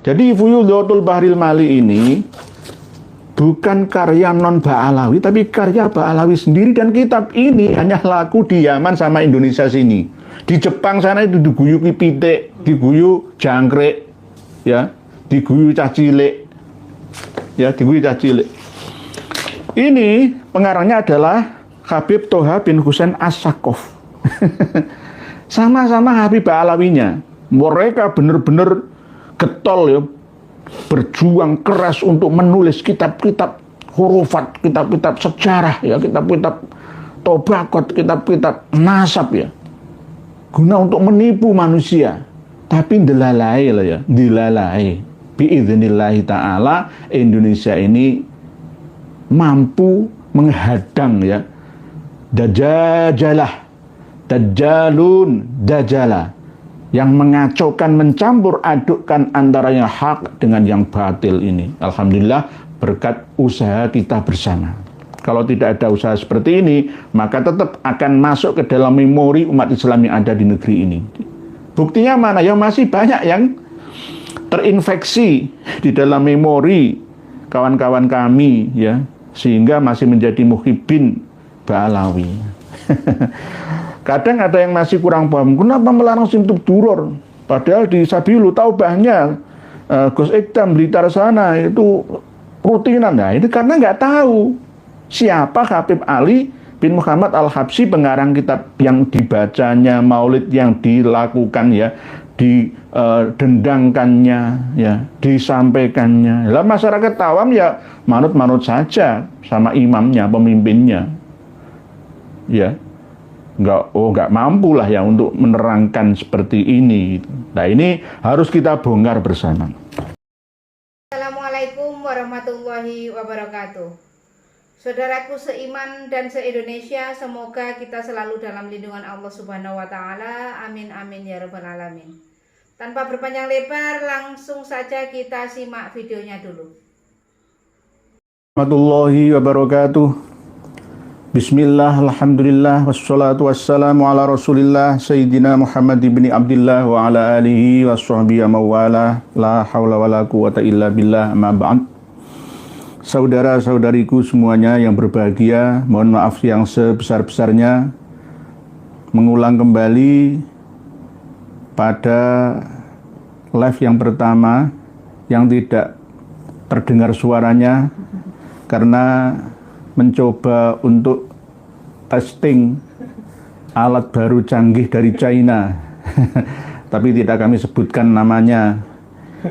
Jadi Fuyudhatul Bahril Mali ini bukan karya non Ba'alawi, tapi karya Ba'alawi sendiri, dan kitab ini hanya laku di Yaman sama Indonesia sini. Di Jepang sana itu diguyu pitik, diguyu jangkrik, ya, diguyu cah cilik, ya, diguyu cah cilik. Ini pengarangnya adalah Habib Toha bin Husain As-Saqqaf. Sama-sama Habib Ba'alawinya. Mereka benar-benar getol, ya, berjuang keras untuk menulis kitab-kitab hurufat, kitab-kitab sejarah, ya, kitab-kitab tobakot, kitab-kitab nasab, ya, guna untuk menipu manusia. Tapi dilalai lah, ya, dilalai. Biidznillahi ta'ala Indonesia ini mampu menghadang, ya, dajajalah, dajalun, dajala, yang mengacaukan, mencampur adukkan antara yang hak dengan yang batil ini. Alhamdulillah berkat usaha kita bersama. Kalau tidak ada usaha seperti ini, maka tetap akan masuk ke dalam memori umat Islam yang ada di negeri ini. Buktinya mana? Ya masih banyak yang terinfeksi di dalam memori kawan-kawan kami, ya, sehingga masih menjadi muhibbin Ba'alawi. Kadang ada yang masih kurang paham, kenapa melarang Simtub Duror? Padahal di Sabilu Taubahnya, Gus Ikdam, Blitar sana, itu rutinan. Nah, ini karena nggak tahu siapa Habib Ali bin Muhammad Al-Habsyi, pengarang kitab yang dibacanya, maulid yang dilakukan, ya, didendangkannya, ya, disampaikannya. Lah masyarakat awam ya manut-manut saja sama imamnya, pemimpinnya, ya. Nggak mampu lah, ya, untuk menerangkan seperti ini. Nah, ini harus kita bongkar bersama. Assalamualaikum warahmatullahi wabarakatuh. Saudaraku seiman dan se-Indonesia, semoga kita selalu dalam lindungan Allah Subhanahu wa Ta'ala. Amin amin ya rabbal alamin. Tanpa berpanjang lebar, langsung saja kita simak videonya dulu. Warahmatullahi wabarakatuh. Bismillah, alhamdulillah, wassalatu wassalamu ala rasulillah Sayyidina Muhammad ibn Abdillah wa ala alihi wa sahbihi amawala. La hawla wa la quwata illa billah, amma ba'd. Saudara-saudariku semuanya yang berbahagia, mohon maaf yang sebesar-besarnya mengulang kembali pada live yang pertama yang tidak terdengar suaranya karena mencoba untuk testing alat baru canggih dari China. Tapi tidak kami sebutkan namanya.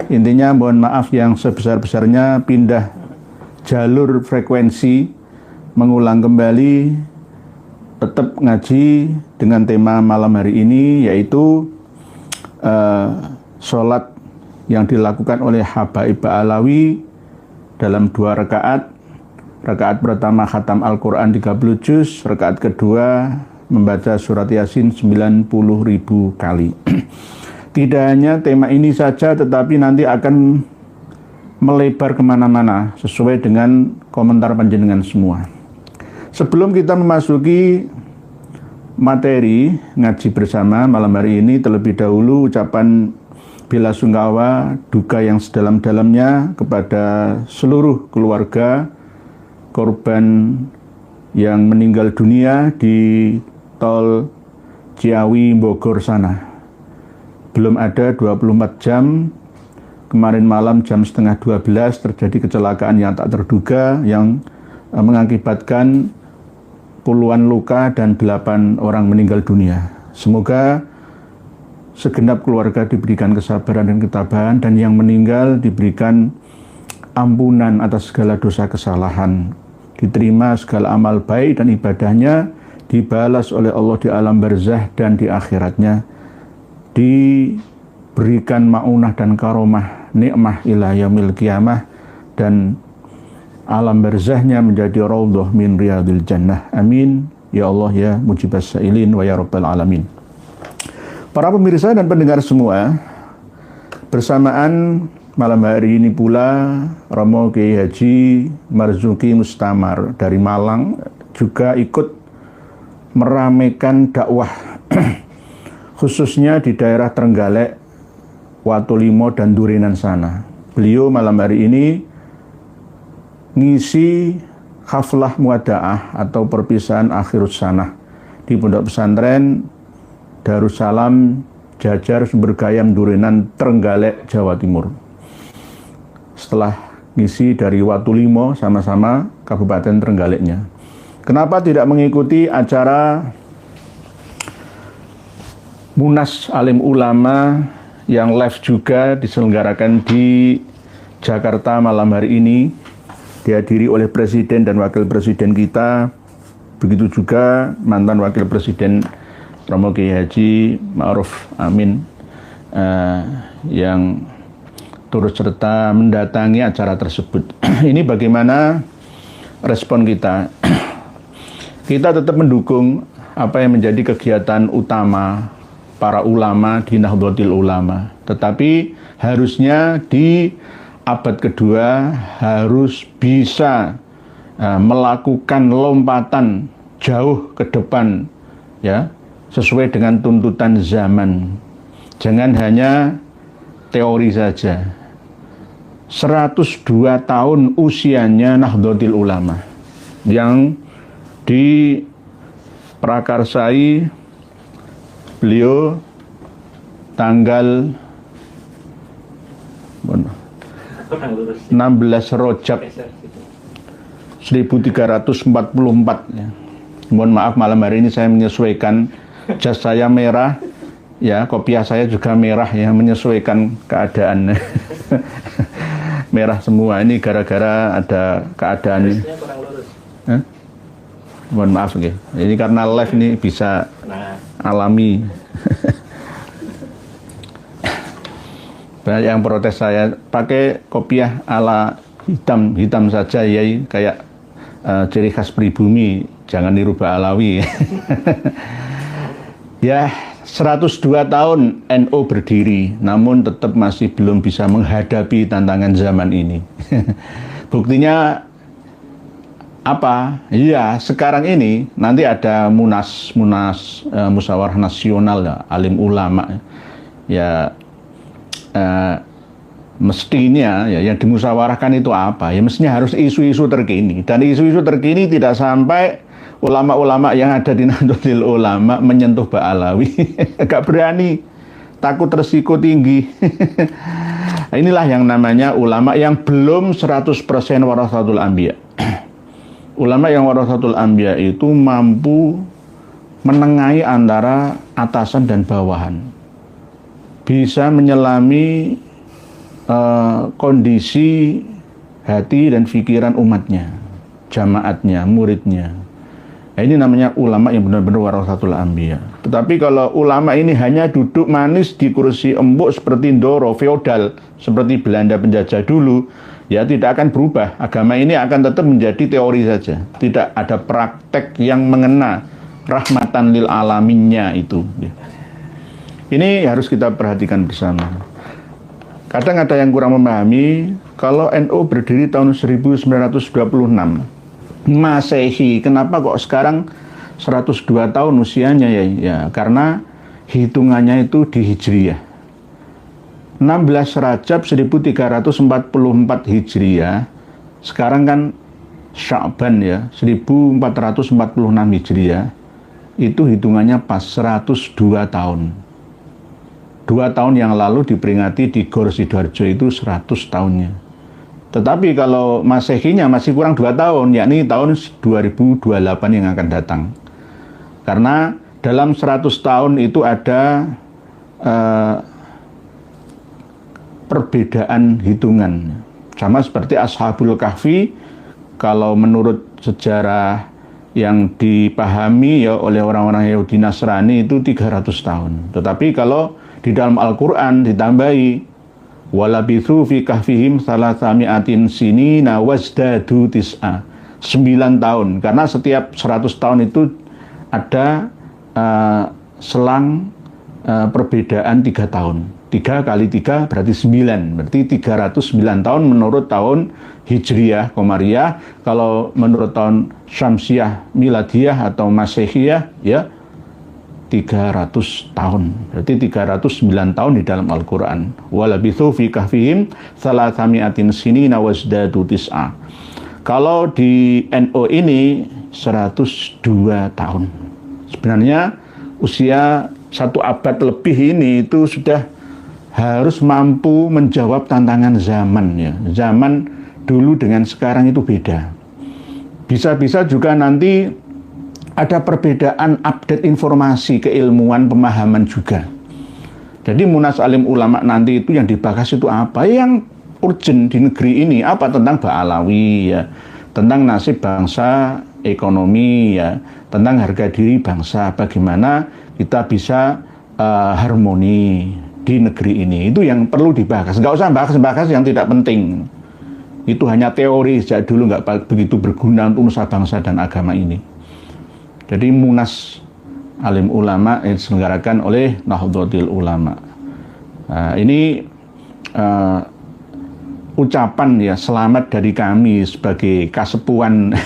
Intinya mohon maaf yang sebesar-besarnya, pindah jalur frekuensi, mengulang kembali, tetap ngaji dengan tema malam hari ini, yaitu sholat yang dilakukan oleh Habaib Ba'alawi dalam 2 rakaat. Rakaat pertama khatam Al-Quran 30 juz, rakaat kedua membaca surat Yasin 90.000 kali. Tidak hanya tema ini saja, tetapi nanti akan melebar kemana-mana sesuai dengan komentar panjenengan semua. Sebelum kita memasuki materi ngaji bersama malam hari ini, terlebih dahulu ucapan bela sungkawa, duka yang sedalam-dalamnya kepada seluruh keluarga korban yang meninggal dunia di tol Ciawi Bogor sana. Belum ada 24 jam, kemarin malam jam setengah 12 terjadi kecelakaan yang tak terduga yang mengakibatkan puluhan luka dan 8 orang meninggal dunia. Semoga segenap keluarga diberikan kesabaran dan ketabahan, dan yang meninggal diberikan ampunan atas segala dosa kesalahan, diterima segala amal baik dan ibadahnya, dibalas oleh Allah di alam barzah dan di akhiratnya, diberikan maunah dan karomah nikmah ila yaumil qiyamah, dan alam barzahnya menjadi raudhah min riyadil jannah. Amin ya Allah ya mujibas sa'ilin wa ya rabbal alamin. Para pemirsa dan pendengar semua, bersamaan malam hari ini pula Romo Kiai Haji Marzuki Mustamar dari Malang juga ikut meramaikan dakwah khususnya di daerah Trenggalek Watulimo dan Durenan sana. Beliau malam hari ini ngisi haflah muadaah atau perpisahan akhirus sanah di Pondok Pesantren Darussalam Jajar Sumbergayam Durenan Trenggalek Jawa Timur. Setelah ngisi dari Watulimo sama-sama Kabupaten Trenggaleknya. Kenapa tidak mengikuti acara Munas Alim Ulama yang live juga diselenggarakan di Jakarta malam hari ini, dihadiri oleh Presiden dan Wakil Presiden kita, begitu juga mantan Wakil Presiden Romo Kiai Haji Ma'ruf Amin yang turut serta mendatangi acara tersebut. Ini bagaimana respon kita? Kita tetap mendukung apa yang menjadi kegiatan utama para ulama di Nahdlatul Ulama. Tetapi harusnya di abad kedua harus bisa melakukan lompatan jauh ke depan, ya, sesuai dengan tuntutan zaman. Jangan hanya teori saja. 102 tahun usianya Nahdlatul Ulama yang diprakarsai beliau tanggal 16 Rajab 1344 ya. Mohon maaf malam hari ini saya menyesuaikan jas saya merah ya, kopiah saya juga merah ya, menyesuaikan keadaan. Merah semua ini gara-gara ada keadaan ini. Mohon maaf ya. Ini karena live ini bisa alami. Banyak yang protes saya pakai kopiah ala hitam saja ya, kayak ciri khas pribumi, jangan dirubah Alawi. Ya, 102 tahun NU berdiri, namun tetap masih belum bisa menghadapi tantangan zaman ini. Buktinya apa? Iya, sekarang ini nanti ada munas musyawarah nasional ya, alim ulama ya, mestinya ya yang dimusyawarahkan itu apa? Ya mestinya harus isu-isu terkini, dan isu-isu terkini tidak sampai ulama-ulama yang ada di Nahdlatul Ulama menyentuh Ba'alawi. Gak berani, takut resiko tinggi. Inilah yang namanya ulama yang belum 100% warasatul anbiya. Ulama yang warasatul anbiya itu mampu menengahi antara atasan dan bawahan, bisa menyelami kondisi hati dan pikiran umatnya, jamaatnya, muridnya. Nah, ini namanya ulama yang benar-benar warasatul anbiya. Tetapi kalau ulama ini hanya duduk manis di kursi empuk seperti Ndoro, feodal, seperti Belanda penjajah dulu, ya tidak akan berubah. Agama ini akan tetap menjadi teori saja. Tidak ada praktek yang mengena rahmatan lil alaminnya itu. Ini harus kita perhatikan bersama. Kadang ada yang kurang memahami, kalau NU berdiri tahun 1926 Masehi, kenapa kok sekarang 102 tahun usianya ya? Ya, karena hitungannya itu di Hijriyah. 16 Rajab 1344 Hijriah, sekarang kan Sya'ban ya, 1446 Hijriah, itu hitungannya pas 102 tahun. 2 tahun yang lalu diperingati di Gor Sidoarjo itu 100 tahunnya. Tetapi kalau Masehinya masih kurang 2 tahun, yakni tahun 2028 yang akan datang. Karena dalam 100 tahun itu ada perbedaan hitungan. Sama seperti Ashabul Kahfi, kalau menurut sejarah yang dipahami ya oleh orang-orang Yahudi Nasrani itu 300 tahun. Tetapi kalau di dalam Al-Quran ditambahi walabithu fi kahfihim salasami'atin sinina wazdadu tis'a, 9 tahun, karena setiap 100 tahun itu ada selang perbedaan 3 tahun. 3 kali 3 berarti 9, berarti 309 tahun menurut tahun Hijriyah Qamariyah. Kalau menurut tahun Syamsiyah Miladiyah atau Masehiyah ya 300 tahun. Berarti 309 tahun di dalam Al-Quran. Walabithu fi kahfihim salasami'atin sinina wasdadu tis'a. Kalau di NO ini 102 tahun. Sebenarnya usia 1 abad lebih ini itu sudah harus mampu menjawab tantangan zaman ya. Zaman dulu dengan sekarang itu beda. Bisa-bisa juga nanti ada perbedaan update informasi, keilmuan, pemahaman juga. Jadi Munas Alim Ulama nanti itu yang dibahas itu apa? Yang urgent di negeri ini apa? Tentang Ba'alawi ya, tentang nasib bangsa, ekonomi ya, tentang harga diri bangsa, bagaimana kita bisa harmoni di negeri ini. Itu yang perlu dibahas. Nggak usah bahas-bahas yang tidak penting. Itu hanya teori sejak dulu, nggak begitu berguna untuk nusa bangsa dan agama ini. Jadi Munas Alim Ulama yang diselenggarakan oleh Nahdlatul Ulama. Nah, ini ucapan ya selamat dari kami sebagai kasepuan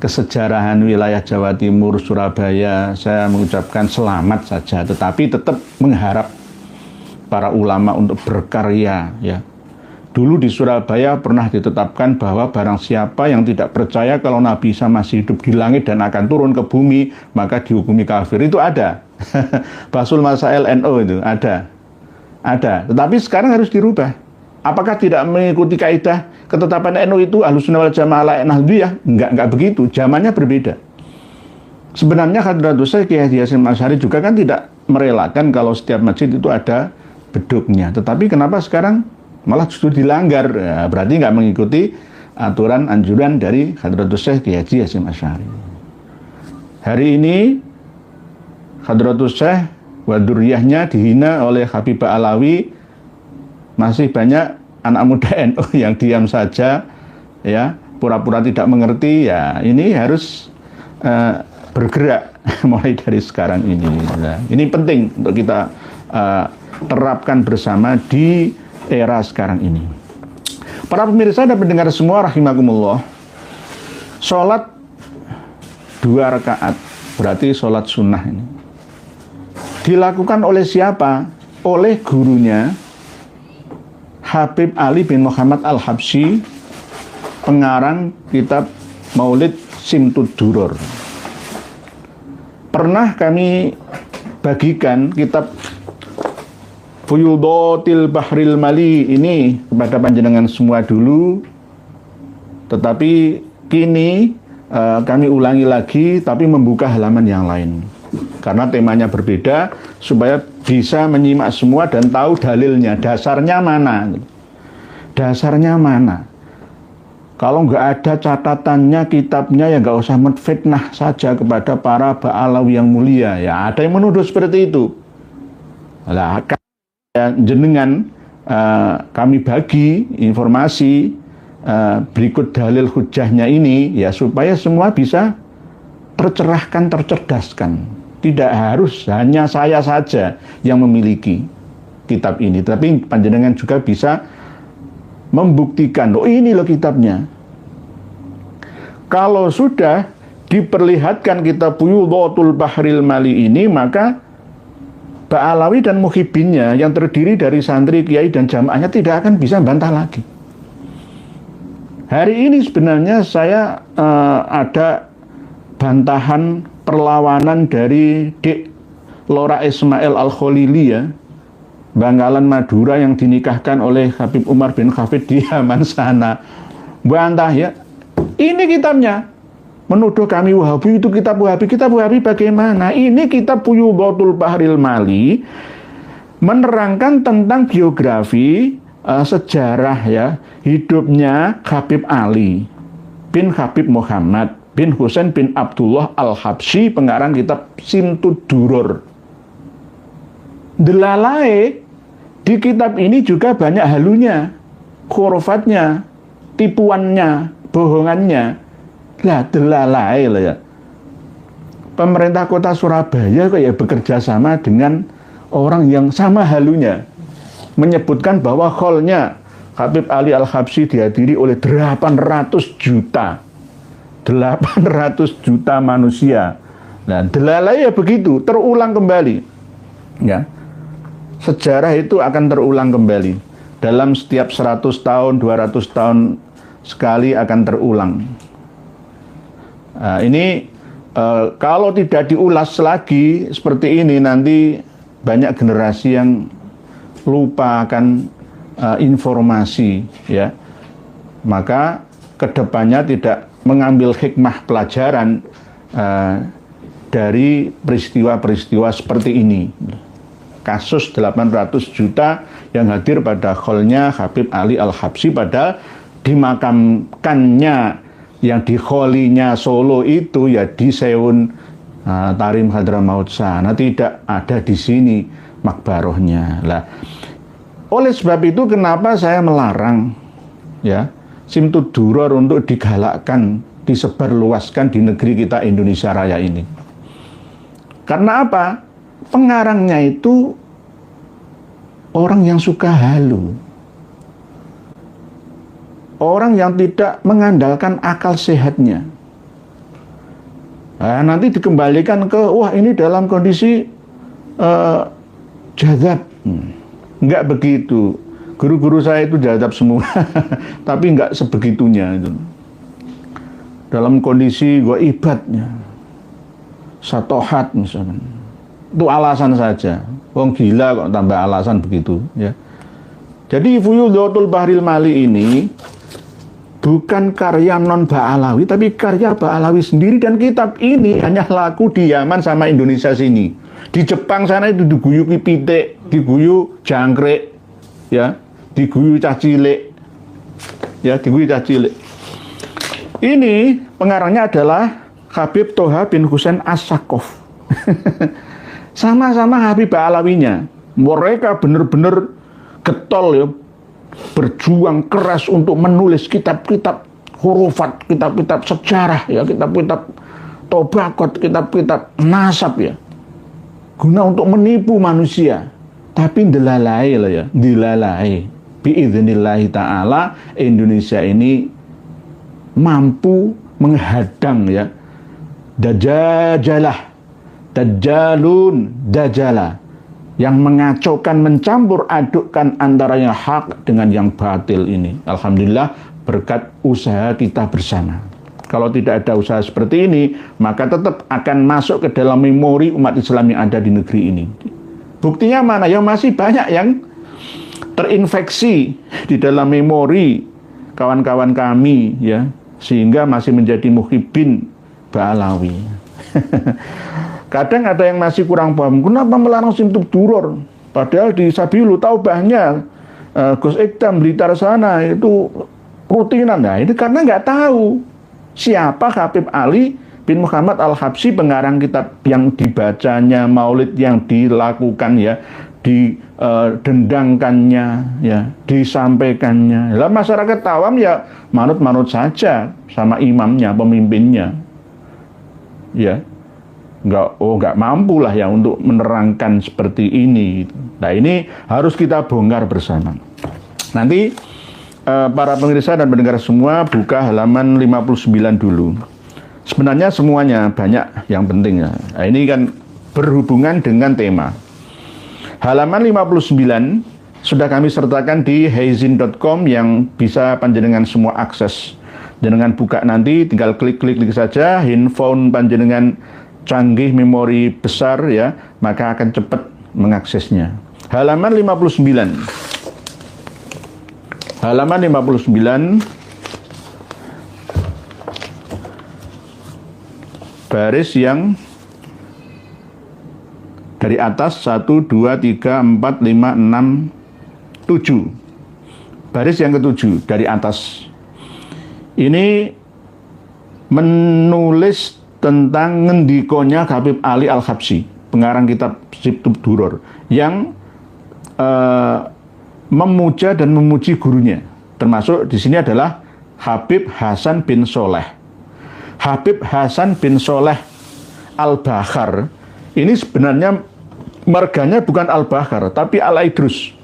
kesejarahan wilayah Jawa Timur, Surabaya. Saya mengucapkan selamat saja, tetapi tetap mengharap para ulama untuk berkarya ya. Dulu di Surabaya pernah ditetapkan bahwa barang siapa yang tidak percaya kalau Nabi Isa masih hidup di langit dan akan turun ke bumi, maka dihukumi kafir. Itu ada. Basul Masail NO itu ada. Tetapi sekarang harus dirubah. Apakah tidak mengikuti kaidah ketetapan NO itu Ahlussunnah wal Jamaah la Nahdliyah? Enggak begitu. Zamannya berbeda. Sebenarnya Hadratus Syekh Kiai Haji Hasyim Asy'ari juga kan tidak merelakan kalau setiap masjid itu ada beduknya. Tetapi kenapa sekarang malah justru dilanggar? Ya, berarti nggak mengikuti aturan anjuran dari Hadratus Syekh Kiai Haji Hasyim Asy'ari. Hari ini Hadratus Syekh wa dzurriyyahnya dihina oleh Habib Ba'alawi. Masih banyak anak muda NU yang diam saja ya, pura-pura tidak mengerti ya. Ini harus bergerak mulai dari sekarang ini. Nah, ini penting untuk kita terapkan bersama di era sekarang ini. Para pemirsa dan pendengar semua rahimakumullah, sholat 2 rakaat berarti sholat sunnah ini dilakukan oleh siapa? Oleh gurunya Habib Ali bin Muhammad Al-Habsyi, pengarang kitab Maulid Simtud Duror. Pernah kami bagikan kitab Fuyudatil Bahril Mali ini kepada panjenengan semua dulu, tetapi kini kami ulangi lagi tapi membuka halaman yang lain karena temanya berbeda supaya bisa menyimak semua dan tahu dalilnya, dasarnya mana. Kalau nggak ada catatannya, kitabnya, ya nggak usah menfitnah saja kepada para Ba'alawi yang mulia. Ya ada yang menuduh seperti itu. Nah, jenengan kami bagi informasi berikut dalil hujahnya ini ya supaya semua bisa tercerahkan, tercerdaskan. Tidak harus hanya saya saja yang memiliki kitab ini, tapi panjenengan juga bisa membuktikan, oh ini loh kitabnya. Kalau sudah diperlihatkan kitab Fuyudatul Bahril Mali ini, maka Ba'alawi dan muhibinnya yang terdiri dari santri, kiai, dan jamaahnya tidak akan bisa bantah lagi. Hari ini sebenarnya saya ada bantahan perlawanan dari Dik Lora Ismail Al-Khalili ya, Bangkalan Madura, yang dinikahkan oleh Habib Umar bin Hafid di Yaman sana. Bantah ya, ini kitabnya. Menuduh kami Wahabi, itu kitab Wahabi. Kitab Wahabi bagaimana? Ini kitab Fuyudatul Bahril Mali menerangkan tentang biografi sejarah ya hidupnya Habib Ali bin Habib Muhammad bin Husain bin Abdullah Al-Habsyi, pengarang kitab Simtud Duror. Delalae di kitab ini juga banyak halunya, khurafatnya, tipuannya, bohongannya. Lah delalae lah ya. Pemerintah kota Surabaya kayak bekerja sama dengan orang yang sama halunya, menyebutkan bahwa kholnya Habib Ali Al-Habsyi dihadiri oleh 800 juta manusia Nah, delalai ya begitu, terulang kembali. Ya. Sejarah itu akan terulang kembali. Dalam setiap 100 tahun, 200 tahun sekali akan terulang. Nah, ini kalau tidak diulas lagi seperti ini, nanti banyak generasi yang lupa akan informasi, ya. Maka kedepannya tidak mengambil hikmah pelajaran dari peristiwa-peristiwa seperti ini. Kasus 800 juta yang hadir pada kholnya Habib Ali Al-Habsyi, padahal dimakamkannya yang di kholinya Solo itu ya di Seun Tarim Hadramaut sana, tidak ada di sini makbarohnya. Lah, oleh sebab itu kenapa saya melarang ya Simtud Duror untuk digalakkan, disebarluaskan di negeri kita Indonesia Raya ini. Karena apa? Pengarangnya itu orang yang suka halu. Orang yang tidak mengandalkan akal sehatnya. Nah, nanti dikembalikan ke, wah ini dalam kondisi jadzab. Enggak begitu. Guru-guru saya itu jadzab semua. Tapi enggak sebegitunya itu. Dalam kondisi ghaibatnya. Satohat misalnya. Itu alasan saja. Wong gila kok tambah alasan begitu, ya. Jadi Fuyudhatul Bahril Mali ini bukan karya non Ba'alawi, tapi karya Ba'alawi sendiri, dan kitab ini hanya laku di Yaman sama Indonesia sini. Di Jepang sana itu diguyu pitik, diguyu jangkrik, ya, diguyu cah cilik. Ya, diguyu cah cilik. Ini pengarangnya adalah Habib Toha bin Husain As-Saqqaf. Sama-sama Habib Ba'alawinya. Mereka benar-benar getol ya, berjuang keras untuk menulis kitab-kitab hurufat, kitab-kitab sejarah ya, kitab-kitab tobakot, kitab-kitab nasab ya, guna untuk menipu manusia. Tapi dilalai lah ya, dilalai. Biidznillahi ta'ala Indonesia ini mampu menghadang ya dajajalah, dajjalun, dajjala, yang mengacaukan, mencampur adukkan antara yang hak dengan yang batil ini. Alhamdulillah berkat usaha kita bersama. Kalau tidak ada usaha seperti ini, maka tetap akan masuk ke dalam memori umat Islam yang ada di negeri ini. Buktinya mana? Yang masih banyak yang terinfeksi di dalam memori kawan-kawan kami ya, sehingga masih menjadi muhibbin Ba'alawi. Kadang ada yang masih kurang paham, kenapa melarang Simtud Duror? Padahal di Sabilu Taubahnya Gus Ikdam Blitar sana itu rutinan. Nah, itu karena nggak tahu siapa Habib Ali bin Muhammad Al-Habsyi, pengarang kitab yang dibacanya, maulid yang dilakukan ya, didendangkannya ya, disampaikannya. Lah masyarakat awam ya manut-manut saja sama imamnya, pemimpinnya. Ya. Nggak mampu lah ya untuk menerangkan seperti ini. Nah, ini harus kita bongkar bersama. Nanti para pemirsa dan pendengar semua buka halaman 59 dulu. Sebenarnya semuanya banyak yang penting ya. Nah, ini kan berhubungan dengan tema. Halaman 59 sudah kami sertakan di heizin.com yang bisa panjenengan semua akses. Jenengan buka nanti tinggal klik saja, handphone panjenengan canggih, memori besar ya, maka akan cepat mengaksesnya. Halaman 59. Halaman 59 baris yang dari atas 1 2 3 4 5 6 7. Baris yang ketujuh dari atas. Ini menulis tentang ngendikonya Habib Ali Al-Habsyi, pengarang kitab Simtud Duror, yang memuja dan memuji gurunya. Termasuk di sini adalah Habib Hasan bin Soleh. Habib Hasan bin Soleh Al-Bakhar ini sebenarnya marganya bukan Al-Bakhar, tapi Al-Aidrus.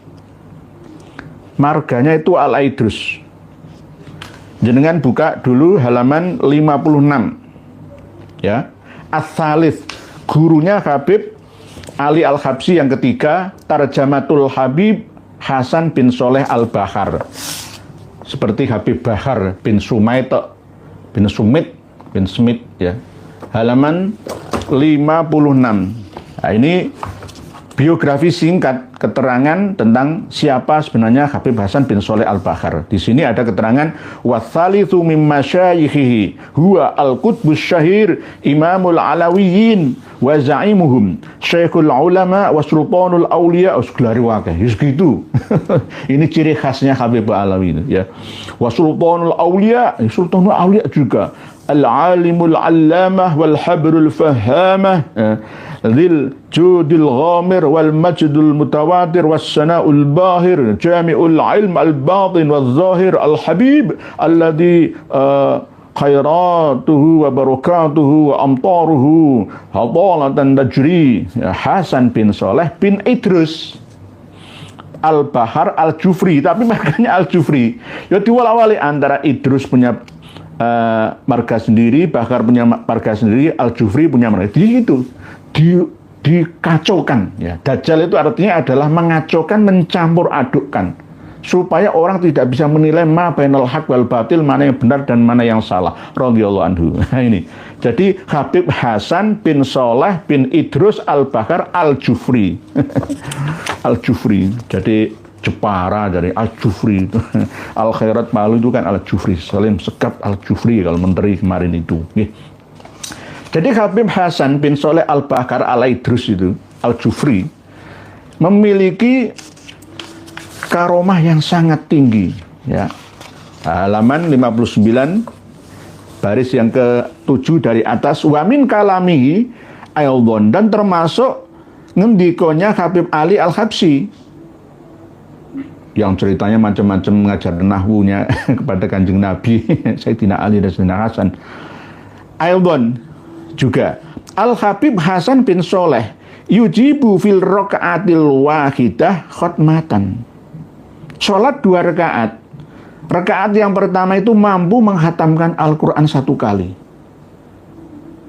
Marganya itu Al-Aidrus. Jenengan buka dulu halaman 56. Ya, As-Salith. gurunya Habib Ali Al-Habsyi yang ketiga, Tarjamatul Habib Hasan bin Soleh Al-Bahar. Seperti Habib Bahar bin Sumait ya. Halaman 56. Nah, ini biografi singkat keterangan tentang siapa sebenarnya Habib Hasan bin Soleh Al-Bahar. Di sini ada keterangan watsalitsu min masyayikhihi huwa al-qutbus syahir imamul alawiyyin wa za'imuhum syekhul ulama wa sultanul auliya usglari wakah. Gitu. Ini ciri khasnya Habib Alawi ya. Wa sultanul auliya, sultanul auliya juga al-alimul allamah wal habrul fahamah dzil judil ghamir wal majdul mutawatir was sana'ul bahir jami'ul ilm al batin wal zahir al habib alladhi khairatuhu wa barakatuhu wa amtaruhu hadalatan tajri. Hasan bin Soleh bin Idrus Al-Bahar Al-Jufri, tapi makanya Al-Jufri ya diwala-wali antara Idrus punya marga sendiri, Bahar punya marga sendiri, Al-Jufri punya marga. Itu dikacaukan ya. Dajjal itu artinya adalah mengacaukan, mencampur adukkan supaya orang tidak bisa menilai ma bainal haq wal batil, mana yang benar dan mana yang salah. Radhiyallahu anhu. Ini. Jadi Habib Hasan bin Soleh bin Idrus Al-Bahar Al-Jufri. Al-Jufri. Jadi Jepara dari Al-Jufri itu. Al-Khairat Palu itu kan Al-Jufri. Salim Sekap Al-Jufri kalau menteri kemarin itu. Jadi Habib Hasan bin Soleh Al-Bahar Al-Idrus itu, Al-Jufri, memiliki karomah yang sangat tinggi. Ya. Halaman 59, baris yang ke-7 dari atas. Wa min kalamihi aydon, dan termasuk ngendikonya Habib Ali Al-Habsyi yang ceritanya macam-macam mengajar nahwunya kepada Kanjeng Nabi Sayyidina Ali dan Sayyidina Hasan. Aydon juga Al-Habib Hasan bin Soleh yujibu fil raka'atil wahidah khotmatan. Sholat 2 rakaat. Rakaat yang pertama itu mampu menghatamkan Al-Quran 1 kali.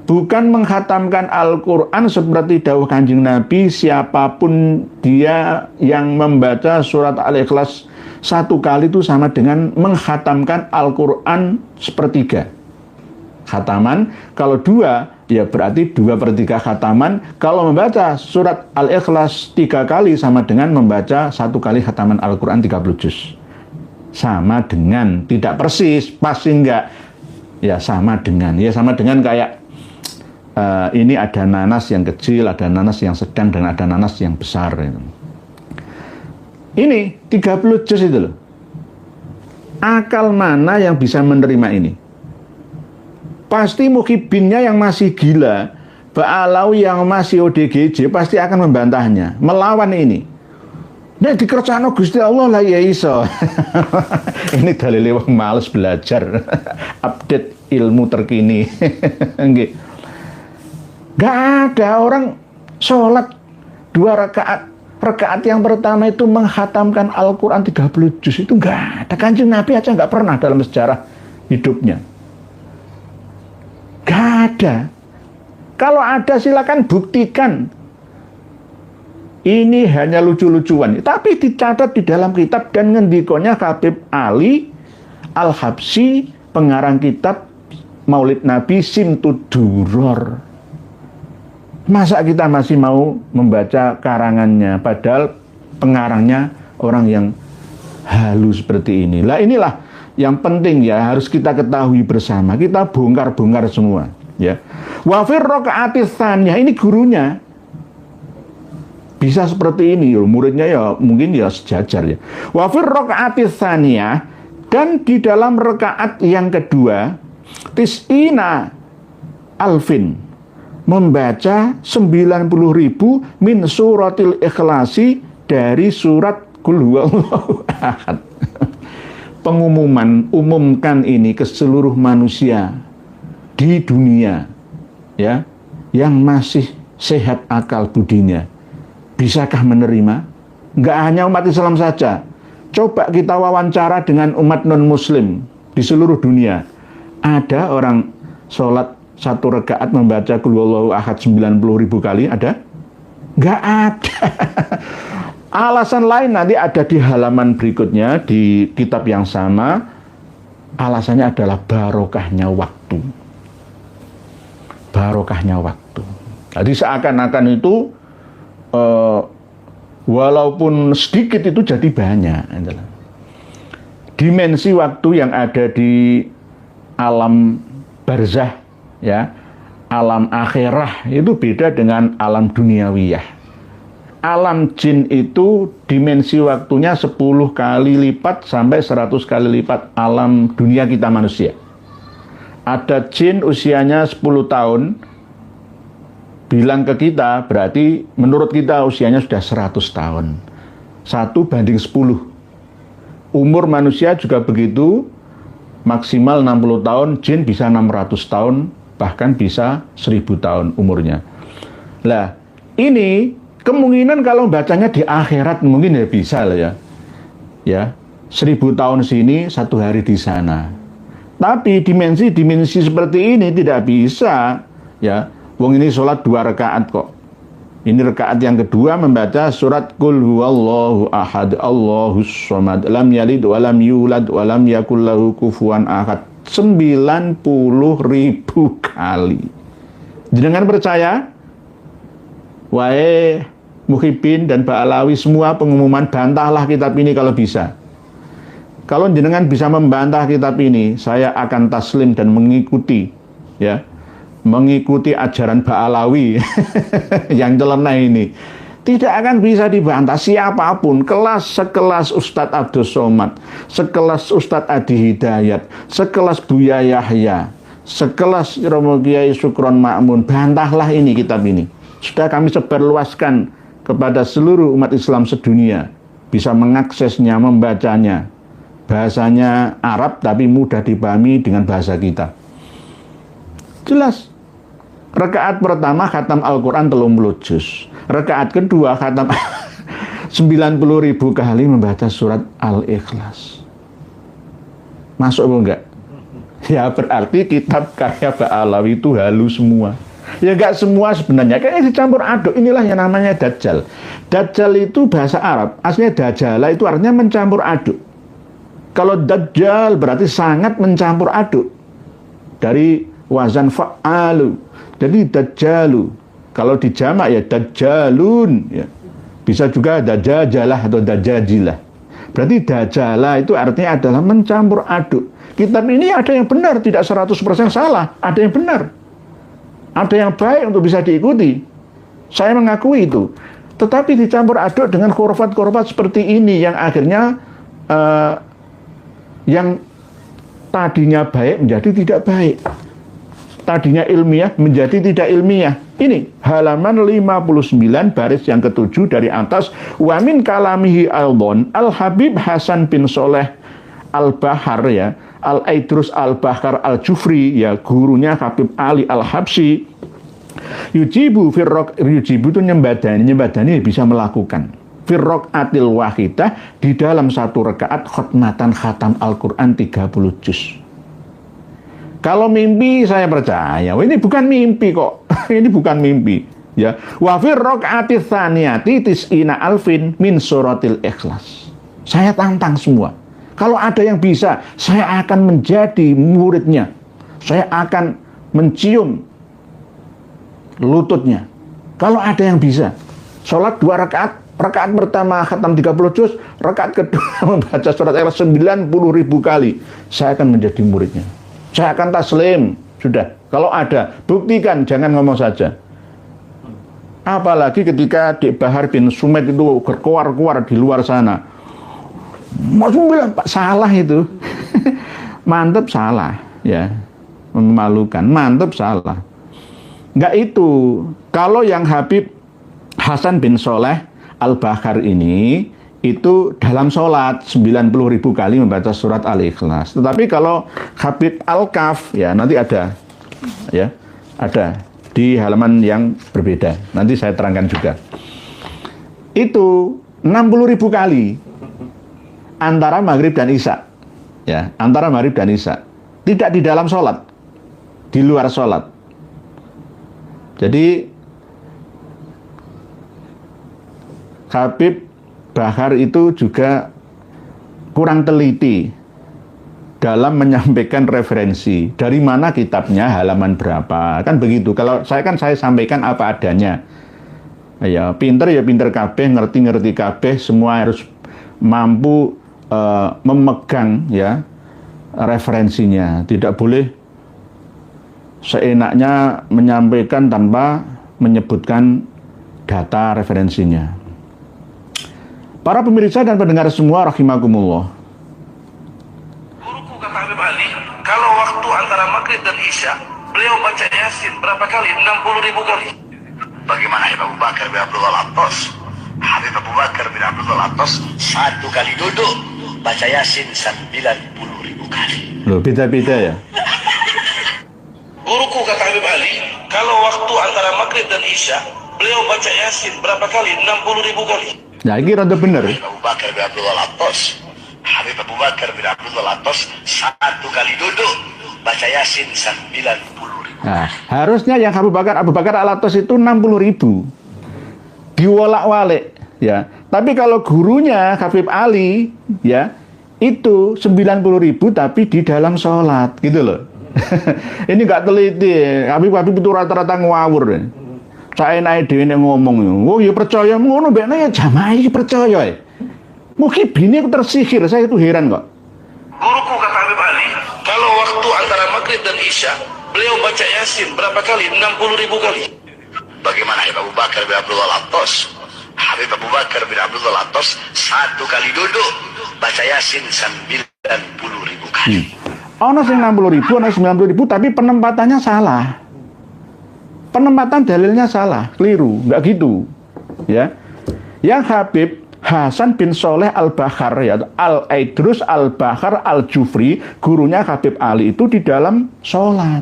Bukan menghatamkan Al-Quran seperti dawuh Kanjeng Nabi, siapapun dia yang membaca surat Al-Ikhlas 1 kali itu sama dengan menghatamkan Al-Quran 1/3. Khataman, kalau 2, ya berarti 2/3 khataman. Kalau membaca surat Al-Ikhlas 3 kali sama dengan membaca 1 kali khataman Al-Quran 30 juz. Sama dengan, tidak persis, pasti enggak. Ya sama dengan kayak ini ada nanas yang kecil, ada nanas yang sedang, dan ada nanas yang besar. Ini 30 juz itu loh. Akal mana yang bisa menerima ini? Pasti mukhibinnya yang masih gila, Ba'alawi yang masih ODGJ pasti akan membantahnya, melawan ini. Nek dikercano Gusti Allah lah ya iso. Ini dalile wong males belajar. Update ilmu terkini. Nggih. Gak ada orang sholat 2 rakaat. Rakaat yang pertama itu menghatamkan Al-Quran 30 juz. Itu gak ada. Kanjeng Nabi aja gak pernah dalam sejarah hidupnya. Gak ada. Kalau ada silakan buktikan. Ini hanya lucu-lucuan. Tapi dicatat di dalam kitab, dan ngendikonya Habib Ali Al-Habsyi, pengarang kitab Maulid Nabi Simtud Duror. Masa kita masih mau membaca karangannya, padahal pengarangnya orang yang halu seperti ini. Lah inilah yang penting ya, harus kita ketahui bersama. Kita bongkar-bongkar semua ya. Wa fir raka'atis tsaniyah, ini gurunya bisa seperti ini, muridnya ya mungkin ya sejajar ya. Wa fir raka'atis tsaniyah, dan di dalam rakaat yang kedua, tis'ina alfin, membaca 90.000 min suratil ikhlasi, dari surat Qul huwallahu ahad. Pengumuman, umumkan ini ke seluruh manusia di dunia ya, yang masih sehat akal budinya. Bisakah menerima? Enggak hanya umat Islam saja. Coba kita wawancara dengan umat non muslim di seluruh dunia. Ada orang sholat satu rakaat membaca Qul huwallahu ahad 90.000 kali? Ada? Nggak ada. Alasan lain nanti ada di halaman berikutnya di kitab yang sama. Alasannya adalah barokahnya waktu. Barokahnya waktu. Jadi seakan-akan itu walaupun sedikit itu jadi banyak. Dimensi waktu yang ada di alam barzah, ya, alam akhirah itu beda dengan alam duniawiyah. Alam jin itu dimensi waktunya 10 kali lipat sampai 100 kali lipat alam dunia kita manusia. Ada jin usianya 10 tahun, bilang ke kita, berarti menurut kita usianya sudah 100 tahun. 1:10. Umur manusia juga begitu, maksimal 60 tahun, jin bisa 600 tahun, bahkan bisa 1000 tahun umurnya. Lah, ini kemungkinan kalau bacanya di akhirat mungkin ya bisa lah ya. Ya, 1000 tahun sini, 1 hari di sana. Tapi dimensi seperti ini tidak bisa, ya. Wong ini sholat 2 rakaat kok. Ini rakaat yang kedua membaca surat Qul huwallahu ahad Allahus somad lam yalid wa lam yulad wa lam yakul lahu kufuwan ahad 90.000 kali. Jenengan percaya? Wae Muhyiddin dan Ba'alawi semua pengumuman, bantahlah kitab ini kalau bisa. Kalau jenengan bisa membantah kitab ini, saya akan taslim dan mengikuti, ya. Mengikuti ajaran Ba'alawi yang nyeleneh ini. Tidak akan bisa dibantah siapapun, sekelas Ustadz Abdus Somad, sekelas Ustadz Adi Hidayat, sekelas Buya Yahya, sekelas Romo Kiai Sukron Ma'mun, bantahlah ini kitab ini. Sudah kami sebarluaskan kepada seluruh umat Islam sedunia, bisa mengaksesnya, membacanya. Bahasanya Arab tapi mudah dipahami dengan bahasa kita. Jelas. Rakaat pertama khatam Al-Quran 30 juz. Rakaat kedua khatam 90.000 kali membaca surat Al-Ikhlas. Masuk apa enggak? Ya berarti kitab karya Ba'alawi itu halus semua. Ya enggak semua sebenarnya, kayaknya dicampur aduk. Inilah yang namanya Dajjal. Dajjal itu bahasa Arab, aslinya Dajjala itu artinya mencampur aduk. Kalau Dajjal berarti sangat mencampur aduk. Dari wazan fa'alu. Jadi Dajjalu. Kalau dijamak ya Dajjalun, ya. Bisa juga Dajajalah atau Dajajilah. Berarti Dajjala itu artinya adalah mencampur aduk. Kitab ini ada yang benar, tidak 100% salah, ada yang benar. Ada yang baik untuk bisa diikuti. Saya mengakui itu. Tetapi dicampur aduk dengan khurafat-khurafat seperti ini yang akhirnya yang tadinya baik menjadi tidak baik. Tadinya ilmiah menjadi tidak ilmiah. Ini halaman 59 baris yang ke-7 dari atas. Wa min kalamihi aldon Al-Habib Hasan bin Soleh Al-Bahar, ya, Al-Aidrus Al-Bahar Al-Jufri, ya, gurunya Habib Ali Al-Habsi. Yujibu itu nyembadani bisa melakukan firrok atil wahidah di dalam satu rakaat khotmatan khatam Al-Quran 30 juz. Kalau mimpi saya percaya, ini bukan mimpi kok. Ini bukan mimpi, ya. Wa firrok atil tsaniyati tis'ina alfin min suratil Ikhlas. Saya tantang semua. Kalau ada yang bisa, saya akan menjadi muridnya. Saya akan mencium lututnya. Kalau ada yang bisa, sholat 2 rakaat, rakaat pertama khatam 30 juz, rakaat kedua membaca surat Ikhlas 90.000 kali, saya akan menjadi muridnya. Saya akan taslim. Sudah, kalau ada, buktikan, jangan ngomong saja. Apalagi ketika Dik Bahar bin Sumed itu berkuar-kuar di luar sana. Maksudnya bilang, Pak, salah itu. Mantep salah, ya. Memalukan, mantep salah. Enggak itu. Kalau yang Habib Hasan bin Soleh Al-Bahar ini, itu dalam sholat 90.000 kali membaca surat Al-Ikhlas. Tetapi kalau Habib Al-Kaf, ya nanti ada, ya ada di halaman yang berbeda. Nanti saya terangkan juga. Itu 60.000 kali antara maghrib dan isya, ya, antara maghrib dan isya. Tidak di dalam sholat, di luar sholat. Jadi Habib Bahar itu juga kurang teliti dalam menyampaikan referensi. Dari mana kitabnya, halaman berapa. Kan begitu. Kalau saya sampaikan apa adanya. Ya, pinter kabeh, ngerti kabeh, semua harus mampu memegang ya referensinya. Tidak boleh seenaknya menyampaikan tanpa menyebutkan data referensinya. Para pemirsa dan pendengar semua rahimakumullah. Kalau waktu antara maghrib dan isya, beliau baca Yasin berapa kali? 60.000 kali. Bagaimana Habib Abu Bakar bin Abdullah Al-Attas? Habib Abu Bakar bin Abdullah Al-Attas satu kali duduk baca Yasin 90.000 kali. Loh, beda-beda ya? Guruku kata Habib Ali, kalau waktu antara maghrib dan isya, beliau baca Yasin berapa kali? 60.000 kali. Nah, ini rada bener. Habib Abu Bakar bin Abdullah Al-Attas. Habib Abu Bakar bin Abdullah Al-Attas satu kali duduk baca Yasin 90.000. Nah, harusnya yang Abu Bakar Al-Attas itu 60.000. Diwolak-walik ya. Tapi kalau gurunya Habib Ali ya, itu 90.000 tapi di dalam sholat gitu loh. Ini nggak teliti. Habib itu rata-rata ngawur. Saya naik dewe ngomong, oh ya percaya ngono bekne ya jamaah iki percaya. Mungkin bini aku tersihir, saya itu heran kok. Guruku kata Habib Ali, kalau waktu antara maghrib dan isya, beliau baca Yasin berapa kali? 60.000 kali. Bagaimana Habib Abu Bakar bin Abdullah Al-Attas? Habib Abu Bakar bin Abdullah Al-Attas satu kali duduk baca Yasin 90.000 kali. Ono sing 60.000, ono 90.000, tapi penempatannya salah. Penempatan dalilnya salah, keliru, nggak gitu. Ya, yang Habib Hasan bin Soleh Al-Bahar ya, Al-Aidrus Al-Bahar Al-Jufri, gurunya Habib Ali itu di dalam sholat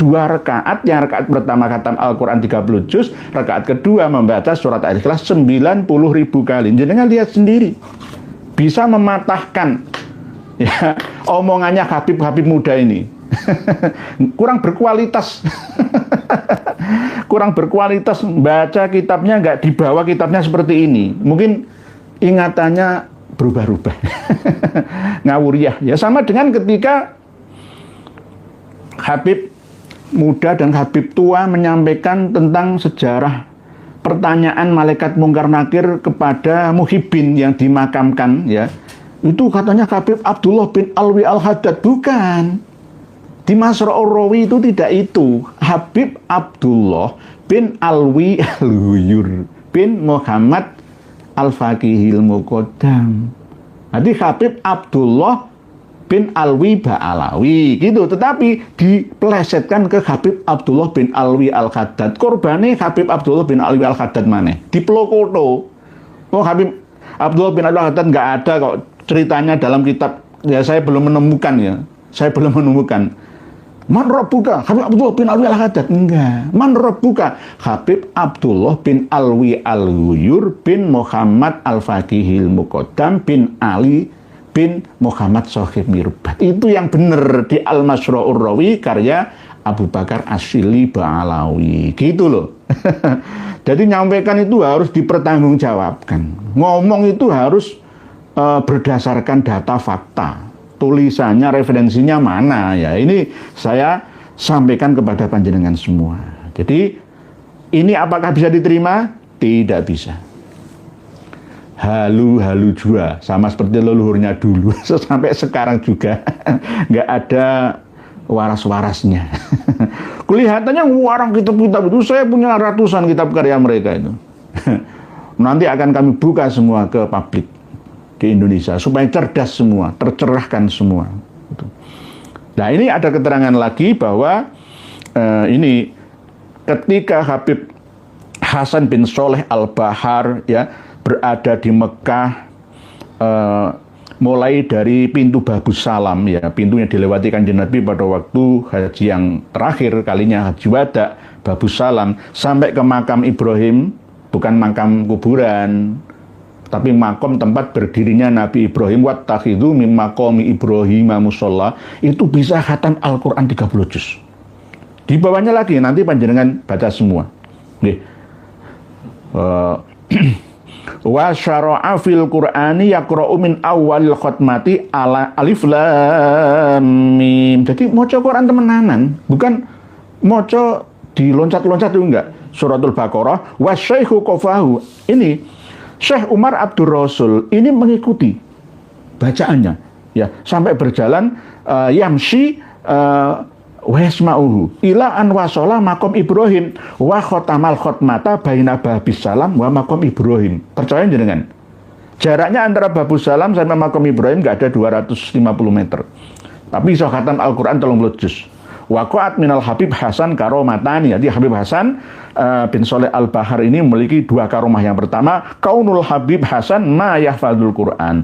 2 rakaat, yang rakaat pertama khatam Al-Quran 30 juz, rakaat kedua membaca surat Al-Ikhlas 90.000 kali. Jangan lihat sendiri, bisa mematahkan ya omongannya Habib muda ini. Kurang berkualitas. Kurang berkualitas, baca kitabnya nggak dibawa kitabnya seperti ini. Mungkin ingatannya berubah-ubah. Ngawuriah. Ya sama dengan ketika Habib muda dan Habib tua menyampaikan tentang sejarah pertanyaan malaikat Mungkar Nakir kepada Muhibbin yang dimakamkan ya. Itu katanya Habib Abdullah bin Alwi Al-Haddad, bukan. Di Masra'ur Rawi itu tidak itu. Habib Abdullah bin Alwi Al-Huyur bin Muhammad Al-Faqihil Muqaddam. Jadi Habib Abdullah bin Alwi Ba'alawi gitu. Tetapi dipelesetkan ke Habib Abdullah bin Alwi Al-Haddad. Korbannya Habib Abdullah bin Alwi Al-Haddad mana? Di Plokoto. Oh, Habib Abdullah bin Alwi Al-Haddad nggak ada kok ceritanya dalam kitab. Ya saya belum menemukan ya. Saya belum menemukan. Man Rabbuka, Habib Abdullah bin Alwi Al-Haddad. Enggak. Man Rabbuka, Habib Abdullah bin Alwi Al-Huyur bin Muhammad Al-Faqihil Muqaddam bin Ali bin Muhammad Sohib Mirbat. Itu yang benar di Al-Masra'ur Rawi karya Abu Bakar Asyili Ba'alawi. Gitu loh. Jadi nyampaikan itu harus dipertanggungjawabkan. Ngomong itu harus berdasarkan data fakta. Tulisannya, referensinya mana ya, ini saya sampaikan kepada panjenengan semua. Jadi ini apakah bisa diterima? Tidak bisa. Halu jua, sama seperti leluhurnya dulu sampai sekarang juga nggak ada waras-warasnya. Kelihatannya warang kitab-kitab itu, saya punya ratusan kitab karya mereka itu. Nanti akan kami buka semua ke publik di Indonesia supaya cerdas semua, tercerahkan semua. Nah, ini ada keterangan lagi bahwa ini ketika Habib Hasan bin Soleh Al-Bahar ya berada di Mekah, mulai dari pintu Babus Salam ya, pintu yang dilewati Kanjeng Nabi pada waktu haji yang terakhir kalinya, Haji Wada, Babus Salam, sampai ke makam Ibrahim, bukan makam kuburan, tapi makom tempat berdirinya Nabi Ibrahim. Wattakhidhu mim maqami Ibrahim musholla, itu bisa khatam Al-Quran 30 juz. Di bawahnya lagi nanti panjenengan baca semua. Nggih. Wa syara'a fil Qur'ani yaqra'u min awalil khatmati ala alif lam mim. Jadi maca Quran temenanan, bukan maca diloncat-loncat itu enggak. Suratul Baqarah wa syaikhu qafahu. Ini Syekh Umar Abdur Rasul ini mengikuti bacaannya ya sampai berjalan yamshi wa yasma'uhu ila an wasala maqam Ibrahim wa khatamal khatmata baina babis salam wa maqam Ibrahim. Percaya jenengan? Jaraknya antara babus salam sampai maqam Ibrahim enggak ada 250 meter. Tapi iso khatam Al-Qur'an 30 juz. Waqa'at minal Habib Hasan karomatani. Jadi Habib Hasan bin Soleh Al-Bahar ini memiliki dua karomah. Yang pertama, kaunul Habib Hasan ma yahfadzul Qur'an.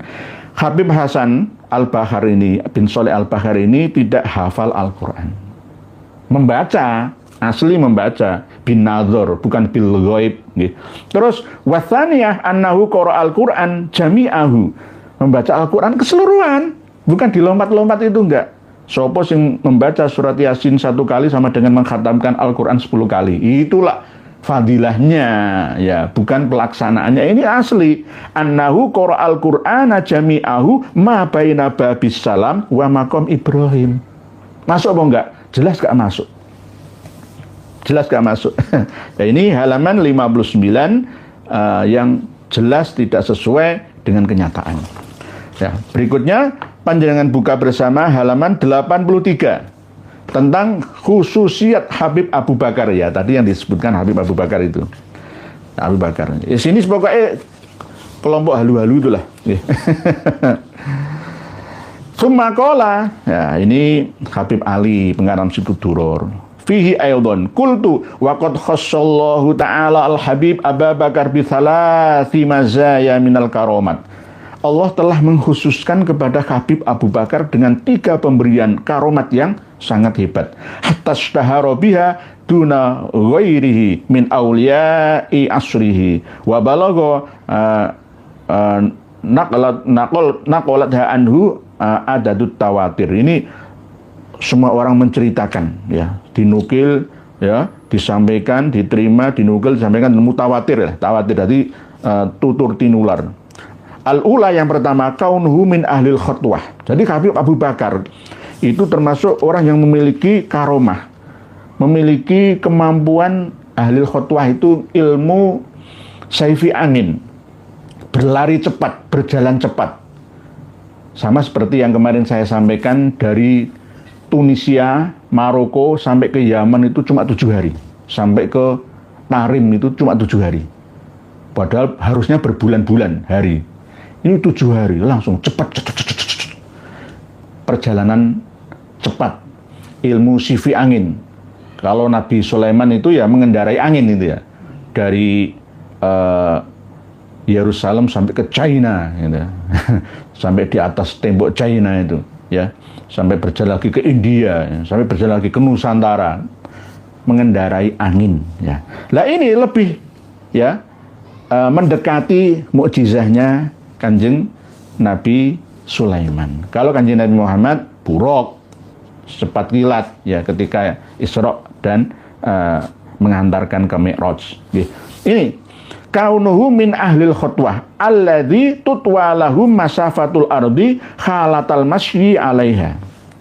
Habib Hasan Al-Bahar ini, bin Soleh Al-Bahar ini tidak hafal Al-Qur'an. Membaca, asli membaca bin nazar, bukan bil ghaib. Terus wathaniyah annahu qara al-Qur'an jami'ahu. Membaca Al-Qur'an keseluruhan, bukan dilompat-lompat itu enggak. Sopo sing membaca surat Yasin 1 kali sama dengan mengkhatamkan Al-Qur'an 10 kali. Itulah fadilahnya ya, bukan pelaksanaannya. Ini asli. Annahu qara al-Qur'ana jami'ahu ma baina babis salam wa maqam Ibrahim. Masuk apa enggak? Jelas gak masuk. Jelas gak masuk. Nah, ini halaman 59 yang jelas tidak sesuai dengan kenyataan. Ya, berikutnya panjenengan buka bersama halaman 83 tentang khususiat Habib Abu Bakar ya. Tadi yang disebutkan Habib Abu Bakar itu. Abu Bakar. Di sini pokoknya kelompok halu-halu itulah. Summakola, ya ini Habib Ali pengarang Situ Duror. Fihi aydon qultu wa qad khassallahu ta'ala al-Habib Abu Bakar bi thalathi mazaya minal karomat. Allah telah mengkhususkan kepada Habib Abu Bakar dengan 3 pemberian karomat yang sangat hebat. Hatta ishtahara biha duna ghairihi min awliya'i asrihi wa balagha naqalatha anhu adadut tawatir. Ini semua orang menceritakan ya, dinukil ya, disampaikan, diterima, dinukil, disampaikan, mutawatir ya. Tawatir jadi tutur tinular. Al-ula yang pertama kaunuhu min ahlil khutwah. Jadi Habib Abu Bakar itu termasuk orang yang memiliki karomah, memiliki kemampuan ahlil khutwah itu ilmu saifi angin, berlari cepat, berjalan cepat. Sama seperti yang kemarin saya sampaikan dari Tunisia, Maroko sampai ke Yaman itu cuma 7 hari. Sampai ke Tarim itu cuma 7 hari. Padahal harusnya berbulan-bulan hari. Ini 7 hari langsung cepat. Perjalanan cepat. Ilmu sifi angin. Kalau Nabi Sulaiman itu ya mengendarai angin itu ya. Dari Yerusalem sampai ke China gitu. Sampai di atas tembok China itu ya, sampai berjalan lagi ke India ya. Sampai berjalan lagi ke Nusantara, mengendarai angin ya. Lah ini lebih ya mendekati mukjizahnya Kanjeng Nabi Sulaiman. Kalau Kanjeng Nabi Muhammad buruk cepat kilat ya ketika Isra dan mengantarkan ke Mi'raj. Ini kaunuhu min ahlil khutwah alladzi tutwa lahum masafatul ardi khalatal masyi alaiha.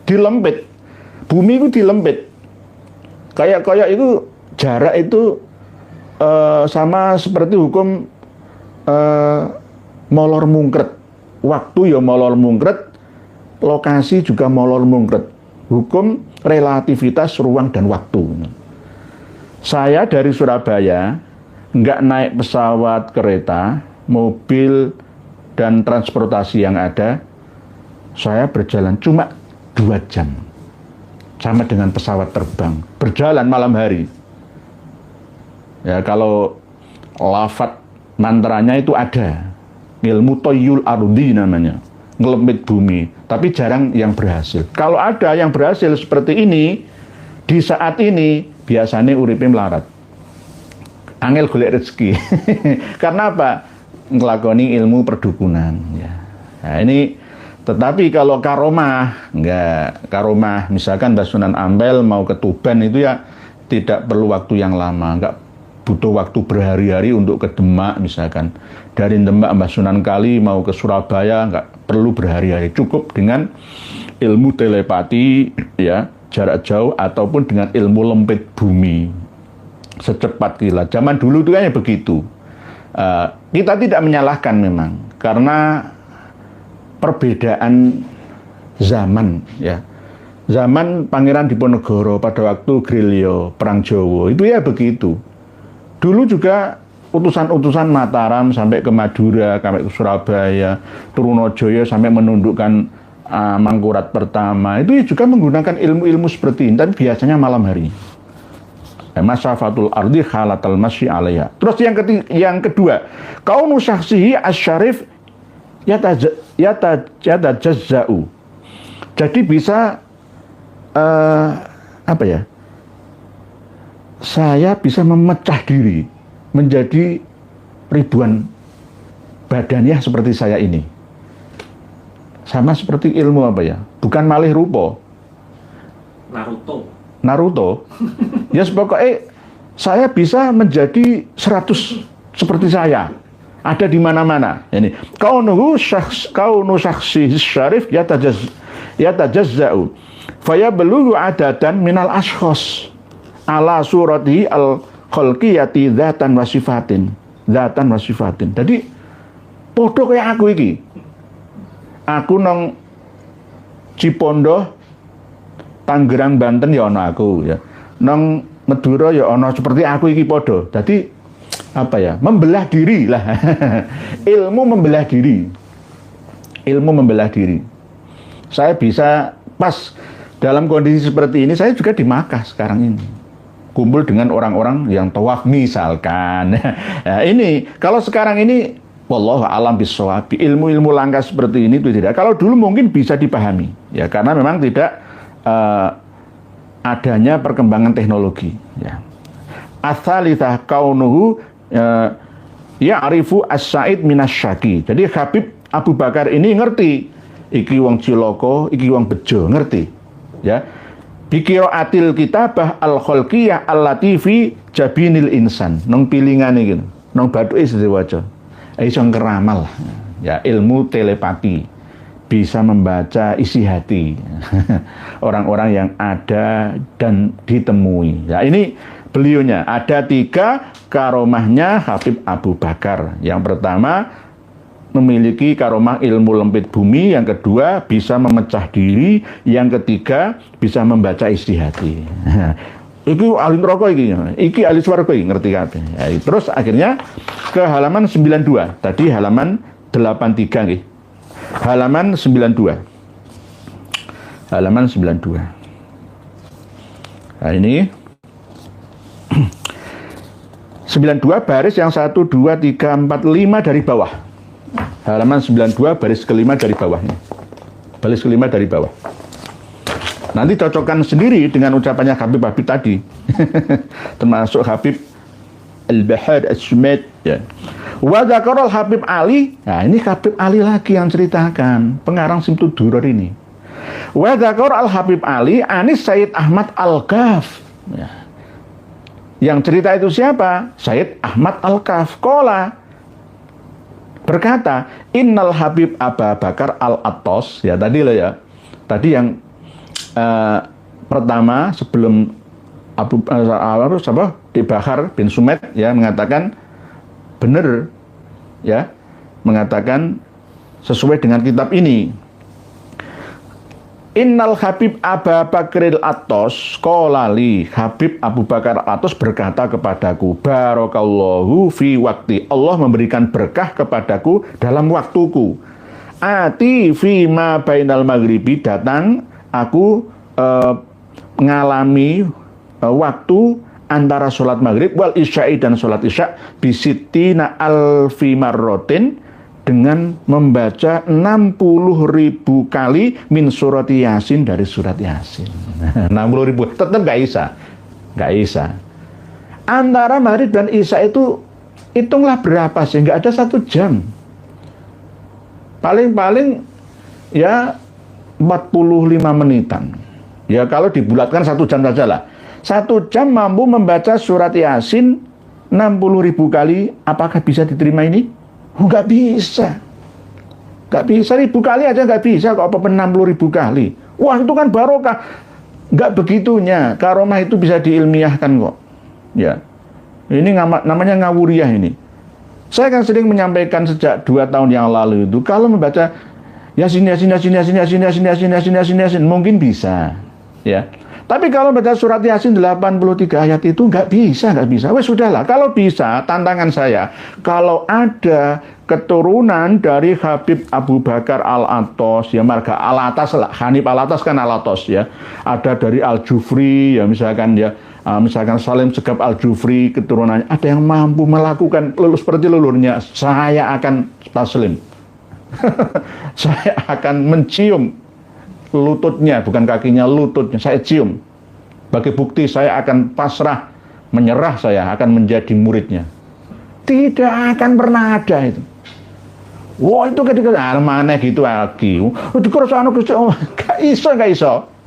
Dilempit. Bumi itu dilempit. Kayak itu jarak itu sama seperti hukum molor mungkret. Waktu ya molor mungkret, lokasi juga molor mungkret. Hukum relativitas ruang dan waktu. Saya dari Surabaya nggak naik pesawat, kereta, mobil, dan transportasi yang ada, saya berjalan cuma 2 jam. Sama dengan pesawat terbang. Berjalan malam hari. Ya, kalau lafadz mantranya itu ada. Ilmu toyul ardi namanya. Ngelempit bumi. Tapi jarang yang berhasil. Kalau ada yang berhasil seperti ini, di saat ini, biasanya uripe melarat. Angel golek rezeki. Karena apa? Ngelakoni ilmu perdukunan ya. Nah, ini Tetapi kalau karomah, enggak. Karomah, misalkan Mbah Sunan Ampel mau ke Tuban itu ya tidak perlu waktu yang lama, enggak butuh waktu berhari-hari untuk ke Demak misalkan. Dari Demak Mbah Sunan Kali mau ke Surabaya enggak perlu berhari-hari, cukup dengan ilmu telepati ya, jarak jauh ataupun dengan ilmu lempit bumi. Secepat kilat. Zaman dulu itu kayaknya begitu. Kita tidak menyalahkan memang karena perbedaan zaman ya. Zaman Pangeran Diponegoro pada waktu gerilya Perang Jawa itu ya begitu. Dulu juga utusan-utusan Mataram sampai ke Madura, sampai ke Surabaya, Trunojoyo sampai menundukkan Mangkurat pertama. Itu juga menggunakan ilmu-ilmu seperti ini, tapi biasanya malam hari. Masafatul ardi khalatal masyi alaiha. Terus yang kedua, kaunu syakhsihi asyarif yatajazza'u. Jadi bisa apa ya? Saya bisa memecah diri menjadi ribuan badaniah seperti saya ini. Sama seperti ilmu apa ya? Bukan malih rupa. Naruto. Ya pokoknya saya bisa menjadi 100 seperti saya. Ada di mana-mana. Ini kaunu syakhsi syarif yatajazza'u fayablugu adatan minal ashkhas ala surati al khalqiyati dzatan wa sifatin. Jadi podo kayak aku iki. Aku nang Cipondo Tanggerang Banten ya ana aku ya. Nang Madura ya ana seperti aku iki podo. Jadi apa ya, membelah diri lah. Ilmu membelah diri. Saya bisa pas dalam kondisi seperti ini, saya juga di Makkah sekarang ini. Kumpul dengan orang-orang yang tawaf misalkan. Nah, ini kalau sekarang ini wallahu a'lam bishawab, ilmu-ilmu langka seperti ini itu tidak. Kalau dulu mungkin bisa dipahami ya, karena memang tidak adanya perkembangan teknologi ya. Atsalitsah kaunuhu ya'rifu as-sa'id minasyaki. Jadi Habib Abu Bakar ini ngerti iki wong ciloko, iki wong bejo, ngerti ya. Biqiraatil kitabah al-khalqiyah allati fi jabinil insan. Nang pilingane gitu, nang bathuke sedewaca. Iso ngeramal ya, ilmu telepati, bisa membaca isi hati orang-orang yang ada dan ditemui. Ya, ini beliaunya ada 3 karomahnya Habib Abu Bakar. Yang pertama memiliki karomah ilmu lempit bumi, yang kedua bisa memecah diri, yang ketiga bisa membaca isi hati. Iki ahli neraka iki ahli swarga iki, ngerti kabeh. Ya, terus akhirnya ke halaman 92. Tadi halaman 83 nggih. Halaman 92. Halaman 92. Nah, ini 92 baris yang 1 2 3 4 5 dari bawah. Halaman 92 baris kelima dari bawahnya. Baris kelima dari bawah. Nanti cocokkan sendiri dengan ucapannya Habib tadi. Termasuk Habib Al-Bahar As-Sumait ya. Wa dzakarul Habib Ali. Nah, ini Habib Ali lagi yang ceritakan, pengarang Simtud Duror ini. Wa dzakar Al-Habib Ali Anis Sayyid Ahmad Al-Kaf. Ya. Yang cerita itu siapa? Sayyid Ahmad Al-Kaf. Qala berkata, Innal Habib Abu Bakar Al-Attas, ya tadi loh ya. Tadi yang pertama sebelum Dibakar bin Sumait ya mengatakan benar ya, mengatakan sesuai dengan kitab ini. Innal Habib Abu Bakril Attas qolali, Habib Abu Bakar Attas berkata kepadaku, barakallahu fi wakti, Allah memberikan berkah kepadaku dalam waktuku. Ati fi ma bainal maghribi, datang aku mengalami waktu antara sholat maghrib wal isya'i dan sholat isya' bisitina alfi marrotin, dengan membaca 60.000 kali min surat Yasin, dari surat Yasin. 60.000 tetap nggak isa. Antara maghrib dan isya itu hitunglah berapa sih? Nggak ada 1 jam. Paling-paling ya 45 menitan. Ya kalau dibulatkan 1 jam saja lah. 1 jam mampu membaca surat Yasin 60.000 kali, apakah bisa diterima ini? Oh, nggak bisa. Nggak bisa, 1000 kali aja nggak bisa, kok apa 60.000 kali. Wah, itu kan barokah. Nggak begitunya, karomah itu bisa diilmiahkan kok. Ya, ini namanya ngawuriyah ini. Saya kan sering menyampaikan sejak 2 tahun yang lalu itu, kalau membaca Yasin, mungkin bisa. Ya. Tapi kalau baca surat Yasin 83 ayat itu nggak bisa. Wes sudahlah, kalau bisa, tantangan saya, kalau ada keturunan dari Habib Abu Bakar Al-Atos, ya marga Al-Atas lah, Hanif Al-Atas kan Al-Atos ya. Ada dari Al-Jufri, ya misalkan ya, misalkan Salim Segaf Al-Jufri, keturunannya, ada yang mampu melakukan seperti leluhurnya, saya akan taslim. Saya akan mencium lututnya, bukan kakinya, lututnya saya cium. Bagi bukti saya akan pasrah, menyerah, saya akan menjadi muridnya. Tidak akan pernah ada itu. Wah, itu ketika mana gitu lagi. Itu kerusuhan gak bisa.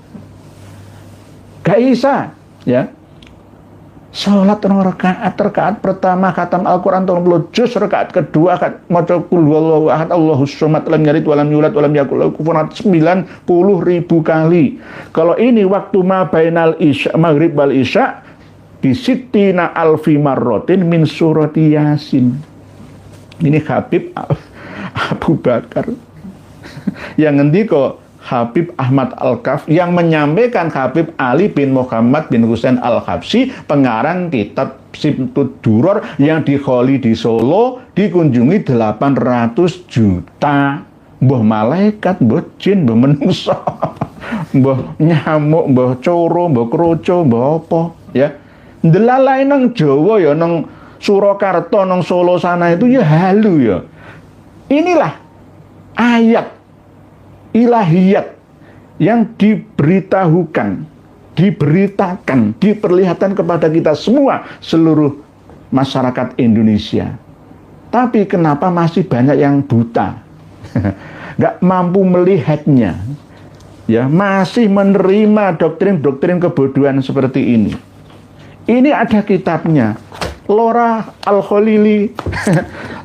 Ya. Salat rakaat pertama khatam Al-Quran 30 juz, rakaat kedua maca qul huwallahu ahad Allahus somad lam yalid walam yulad walam yakul lahu kufuwan ahad 90.000 kali. Kalau ini waktu ma bainal isya maghrib wal isya bisittina alfi marrotin min surati Yasin. Ini Habib Abu Bakar yang ngendika Habib Ahmad Al-Kaf, yang menyampaikan Habib Ali bin Muhammad bin Husain Al-Habsyi, pengarang kitab Simtud Duror yang di Kholi di Solo dikunjungi 800 juta. Mbah malaikat, mbah jin, mbah menungso, mbah nyamuk, mbah coro, mbah kroco, mbah apa ya. Ndelalae nang Jawa ya, nang Surakarta, nang Solo sana itu ya halu ya. Inilah ayat ilahiyat yang diberitakan, diperlihatkan kepada kita semua, seluruh masyarakat Indonesia. Tapi kenapa masih banyak yang buta? Nggak mampu melihatnya. Ya, masih menerima doktrin-doktrin kebodohan seperti ini. Ini ada kitabnya. Lora Al-Khalili,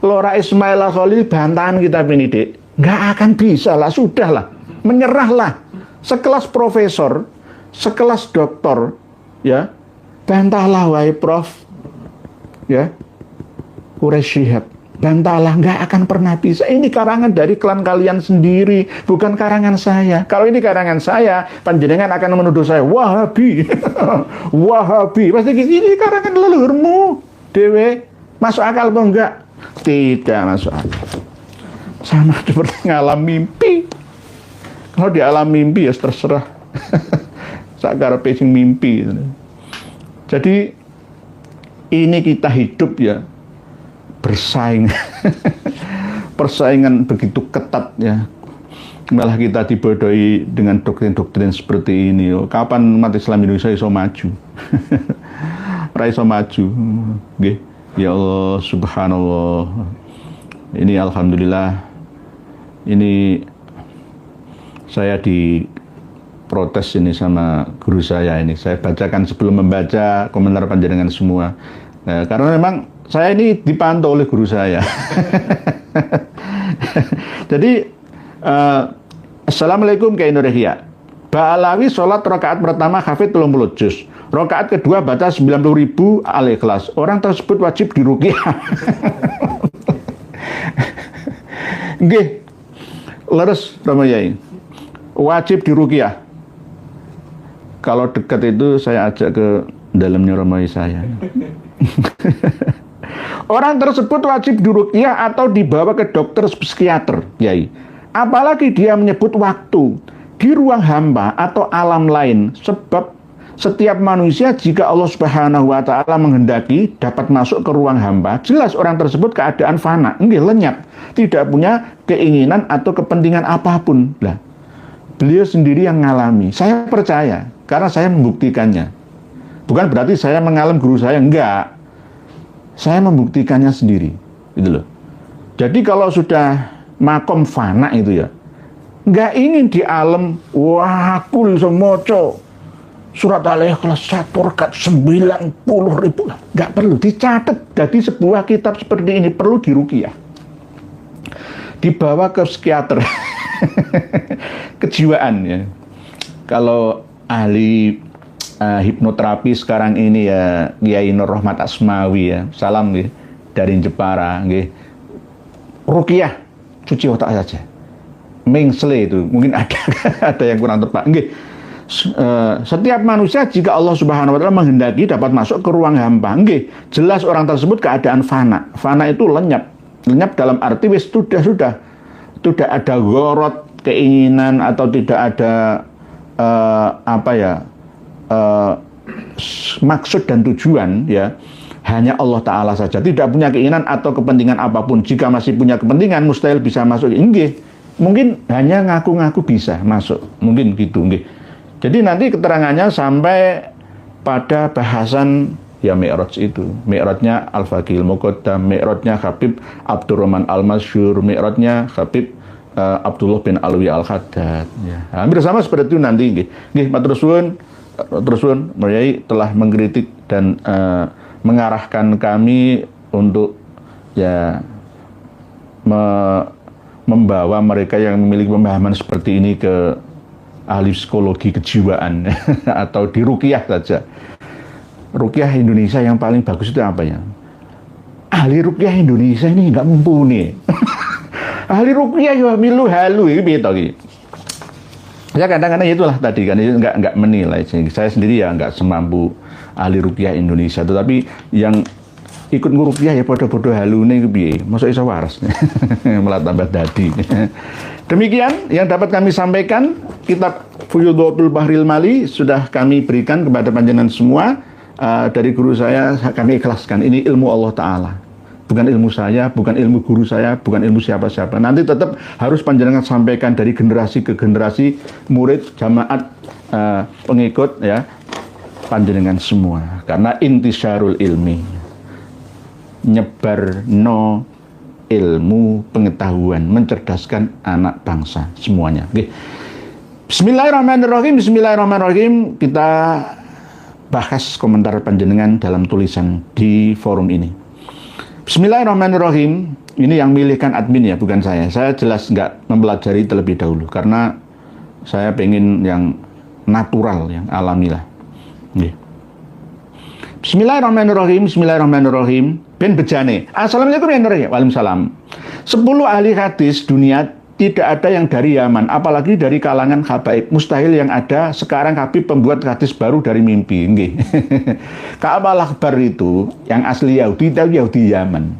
Lora Ismail Al-Khalili, bantahan kitab ini, Dek. Nggak akan bisa lah, sudahlah, menyerahlah. Sekelas profesor, sekelas doktor, ya, bantahlah wahai Prof, ya, Quraish Shihab, bantahlah, nggak akan pernah bisa. Ini karangan dari klan kalian sendiri, bukan karangan saya. Kalau ini karangan saya, panjenengan akan menuduh saya Wahabi, Wahabi. Pasti ini karangan leluhurmu, dewe. Masuk akal apa enggak? Tidak masuk akal. Sama seperti ngalam mimpi. Kalau di alam mimpi ya terserah. Sakarepe sing mimpi. Jadi ini kita hidup ya bersaing. Persaingan begitu ketat ya. Malah kita dibodohi dengan doktrin-doktrin seperti ini. Kapan umat Islam Indonesia iso maju? Ora iso maju. Nggih. Ya Allah, subhanallah. Ini alhamdulillah. Ini saya diprotes ini sama guru saya ini. Saya bacakan sebelum membaca komentar panjenengan semua. Nah, karena memang saya ini dipantau oleh guru saya. Jadi, Assalamualaikum Kiai Nurehia. Ba'alawi sholat rakaat pertama hafid 30 juz. Rakaat kedua baca 90.000 Al-Ikhlas. Orang tersebut wajib diruqyah. Nggih. Leres Ramayai, wajib diruqyah. Kalau dekat itu saya ajak ke dalamnya Ramayai saya. Orang tersebut wajib diruqyah atau dibawa ke dokter psikiater, Yai. Apalagi dia menyebut waktu di ruang hamba atau alam lain, sebab setiap manusia jika Allah Subhanahu wa taala menghendaki dapat masuk ke ruang hamba, jelas orang tersebut keadaan fana, nggih lenyap, tidak punya keinginan atau kepentingan apapun. Lah, beliau sendiri yang ngalami. Saya percaya karena saya membuktikannya. Bukan berarti saya mengalami guru saya, enggak. Saya membuktikannya sendiri, gitu loh. Jadi kalau sudah makom fana itu ya, nggak ingin di alam, wah aku bisa moco surat Al-Ikhlas 1 rakaat 90.000. Nggak perlu dicatat. Jadi sebuah kitab seperti ini perlu diruqyah, dibawa ke psikiater kejiwaan ya. Kalau ahli hipnoterapi sekarang ini ya Kiai Nur Rahmat Asmawi ya, salam ya, dari Jepara nggih. Ruqyah cuci otak saja. Mengsle itu mungkin ada yang kurang tepat nggih. Setiap manusia jika Allah Subhanahu wa taala menghendaki dapat masuk ke ruang hampa nggih. Jelas orang tersebut keadaan fana. Fana itu lenyap. Lenyap dalam arti wis sudah tidak ada gorot, keinginan, atau tidak ada maksud dan tujuan ya. Hanya Allah Ta'ala saja, tidak punya keinginan atau kepentingan apapun. Jika masih punya kepentingan, mustahil bisa masuk. Nggih, mungkin hanya ngaku-ngaku bisa masuk, mungkin gitu nggih. Jadi nanti keterangannya sampai pada bahasan ya Mi'raj itu. Mi'rajnya Al-Faqihil Muqaddam, Mi'rajnya Habib Abdurrahman Al-Masyhur, Mi'rajnya Habib Abdullah bin Alwi Al-Haddad ya. Hampir sama seperti itu nanti nggih. Nggih, matur suwun Mereka telah mengkritik dan mengarahkan kami untuk ya membawa mereka yang memiliki pemahaman seperti ini ke ahli psikologi kejiwaan atau di ruqyah saja. Ruqyah Indonesia yang paling bagus itu apa ya? Ahli ruqyah Indonesia ini nggak mumpuni. Ahli ruqyah ya milu halu iki piye to iki? Ya kadang-kadang itulah tadi kan nggak menilai. Saya sendiri ya nggak semampu ahli ruqyah Indonesia, tetapi yang ikut nguruqyah ya podo-podo halune iku piye? Mosok iso waras. Malah tambah dadi. Demikian yang dapat kami sampaikan. Kitab Fuyudhatul Bahril Mali sudah kami berikan kepada panjenengan semua. Dari guru saya kami ikhlaskan. Ini ilmu Allah Ta'ala, bukan ilmu saya, bukan ilmu guru saya, bukan ilmu siapa-siapa. Nanti tetap harus panjenengan sampaikan dari generasi ke generasi, murid, jamaat, pengikut ya, panjenengan semua. Karena intisyarul ilmi, nyebar no ilmu pengetahuan, mencerdaskan anak bangsa semuanya. Oke. Bismillahirrahmanirrahim. Bismillahirrahmanirrahim. Kita bahas komentar panjenengan dalam tulisan di forum ini. Bismillahirrahmanirrahim. Ini yang milihkan admin ya, bukan saya. Saya jelas nggak mempelajari terlebih dahulu karena saya pengen yang natural, yang alamilah. Oke. Bismillahirrahmanirrahim. Bismillahirrahmanirrahim. Ben bejane. Assalamualaikum warahmatullahi wabarakatuh. Waalaikumsalam. 10 ahli hadis dunia tidak ada yang dari Yaman, apalagi dari kalangan habaib. Mustahil yang ada sekarang Habib pembuat hadis baru dari mimpi. Nggih. Ka'ab al-Akhbar itu yang asli Yahudi, tapi Yahudi Yaman.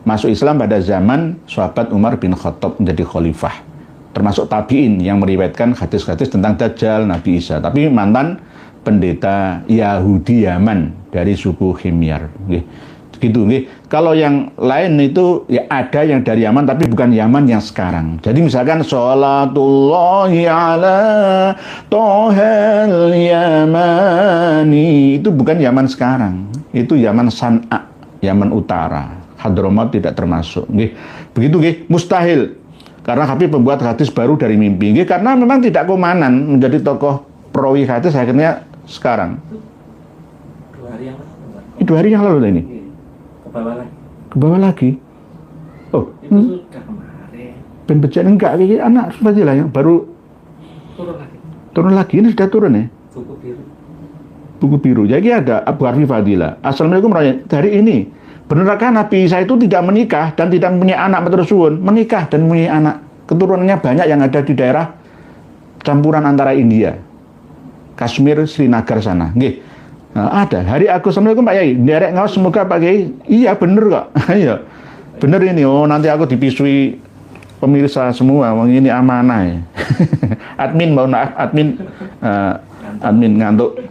Masuk Islam pada zaman sahabat Umar bin Khattab menjadi khalifah. Termasuk tabi'in yang meriwayatkan hadis-hadis tentang Dajjal, Nabi Isa. Tapi mantan pendeta Yahudi Yaman dari suku Himyar. Nggih. Gitu nggih. Kalau yang lain itu ya ada yang dari Yaman tapi bukan Yaman yang sekarang. Jadi misalkan sholatullahi ala tohel Yamani, itu bukan Yaman sekarang. Itu Yaman San'a, Yaman Utara. Hadramaut tidak termasuk nggih. Begitu nggih, mustahil. Karena Habib membuat hadis baru dari mimpi nggih, karena memang tidak komanan menjadi tokoh perawi hadis akhirnya sekarang. 2 hari yang lalu. Itu hari yang lalu ini. Ke bawah lagi. Oh, itu sudah kemarin. Ben Bejan enggak, ini anak seperti lah yang baru Turun lagi. turun lagi, ini sudah turun ya. Buku biru. Buku biru. Jadi ada Abu Harfi Fadilah. Assalamualaikum warahmatullahi wabarakatuh. Dari ini, benarkah Nabi Isa itu tidak menikah dan tidak mempunyai anak? Matur suwun. Menikah dan mempunyai anak. Keturunannya banyak yang ada di daerah campuran antara India, Kashmir, Srinagar sana. Nggih. Nah, ada. Hari Agus, Assalamualaikum Pak Yai. Derek ngawas semoga Pak Yai. Iya bener kok. Iya. Bener ini. Oh nanti aku dipisui pemirsa semua. Wong ini amanah ya. Admin mohon maaf. Admin ngantuk.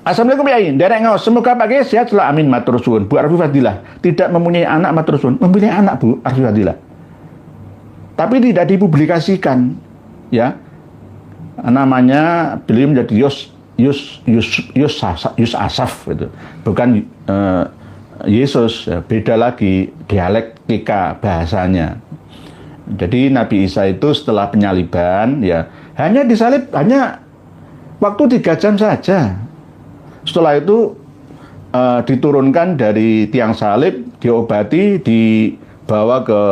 Assalamualaikum Pak Yai. Derek ngawas semoga Pak Yai sehat selalu. Amin matur suwun. Bu Arfi Fadilah tidak mempunyai anak matur suwun. Mempunyai anak Bu Arfi Fadilah. Tapi tidak dipublikasikan. Ya. Namanya beliau menjadi Yus Asaf gitu. Bukan Yesus, ya, beda lagi dialektika bahasanya. Jadi Nabi Isa itu setelah penyaliban ya hanya disalib hanya waktu 3 jam saja. Setelah itu diturunkan dari tiang salib, diobati, dibawa ke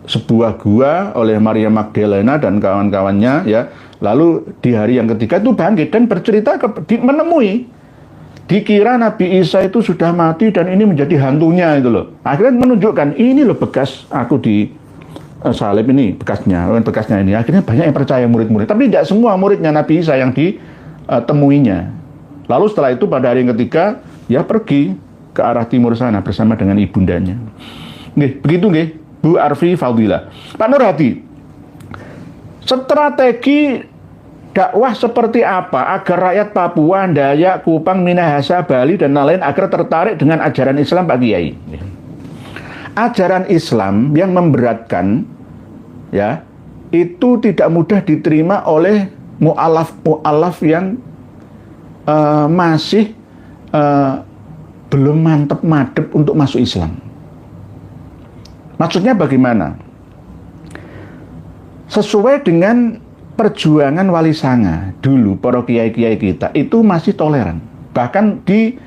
sebuah gua oleh Maria Magdalena dan kawan-kawannya ya. Lalu di hari yang ketiga itu bangkit dan bercerita menemui. Dikira Nabi Isa itu sudah mati dan ini menjadi hantunya itu loh. Akhirnya menunjukkan ini loh bekas aku di salib ini bekasnya ini. Akhirnya banyak yang percaya murid-murid. Tapi tidak semua muridnya Nabi Isa yang ditemuinya. Lalu setelah itu pada hari yang ketiga ya pergi ke arah timur sana bersama dengan ibundanya. Nggih, begitu nggih, Bu Arfi Fadilah. Pak Nur Hadi, strategi dakwah seperti apa agar rakyat Papua, Dayak, Kupang, Minahasa, Bali dan lain-lain agar tertarik dengan ajaran Islam Pak Kiai? Ajaran Islam yang memberatkan ya itu tidak mudah diterima oleh mu'alaf yang masih belum mantep madep untuk masuk Islam. Maksudnya bagaimana? Sesuai dengan perjuangan Wali Sanga dulu, para kiai-kiai kita itu masih toleran. Bahkan di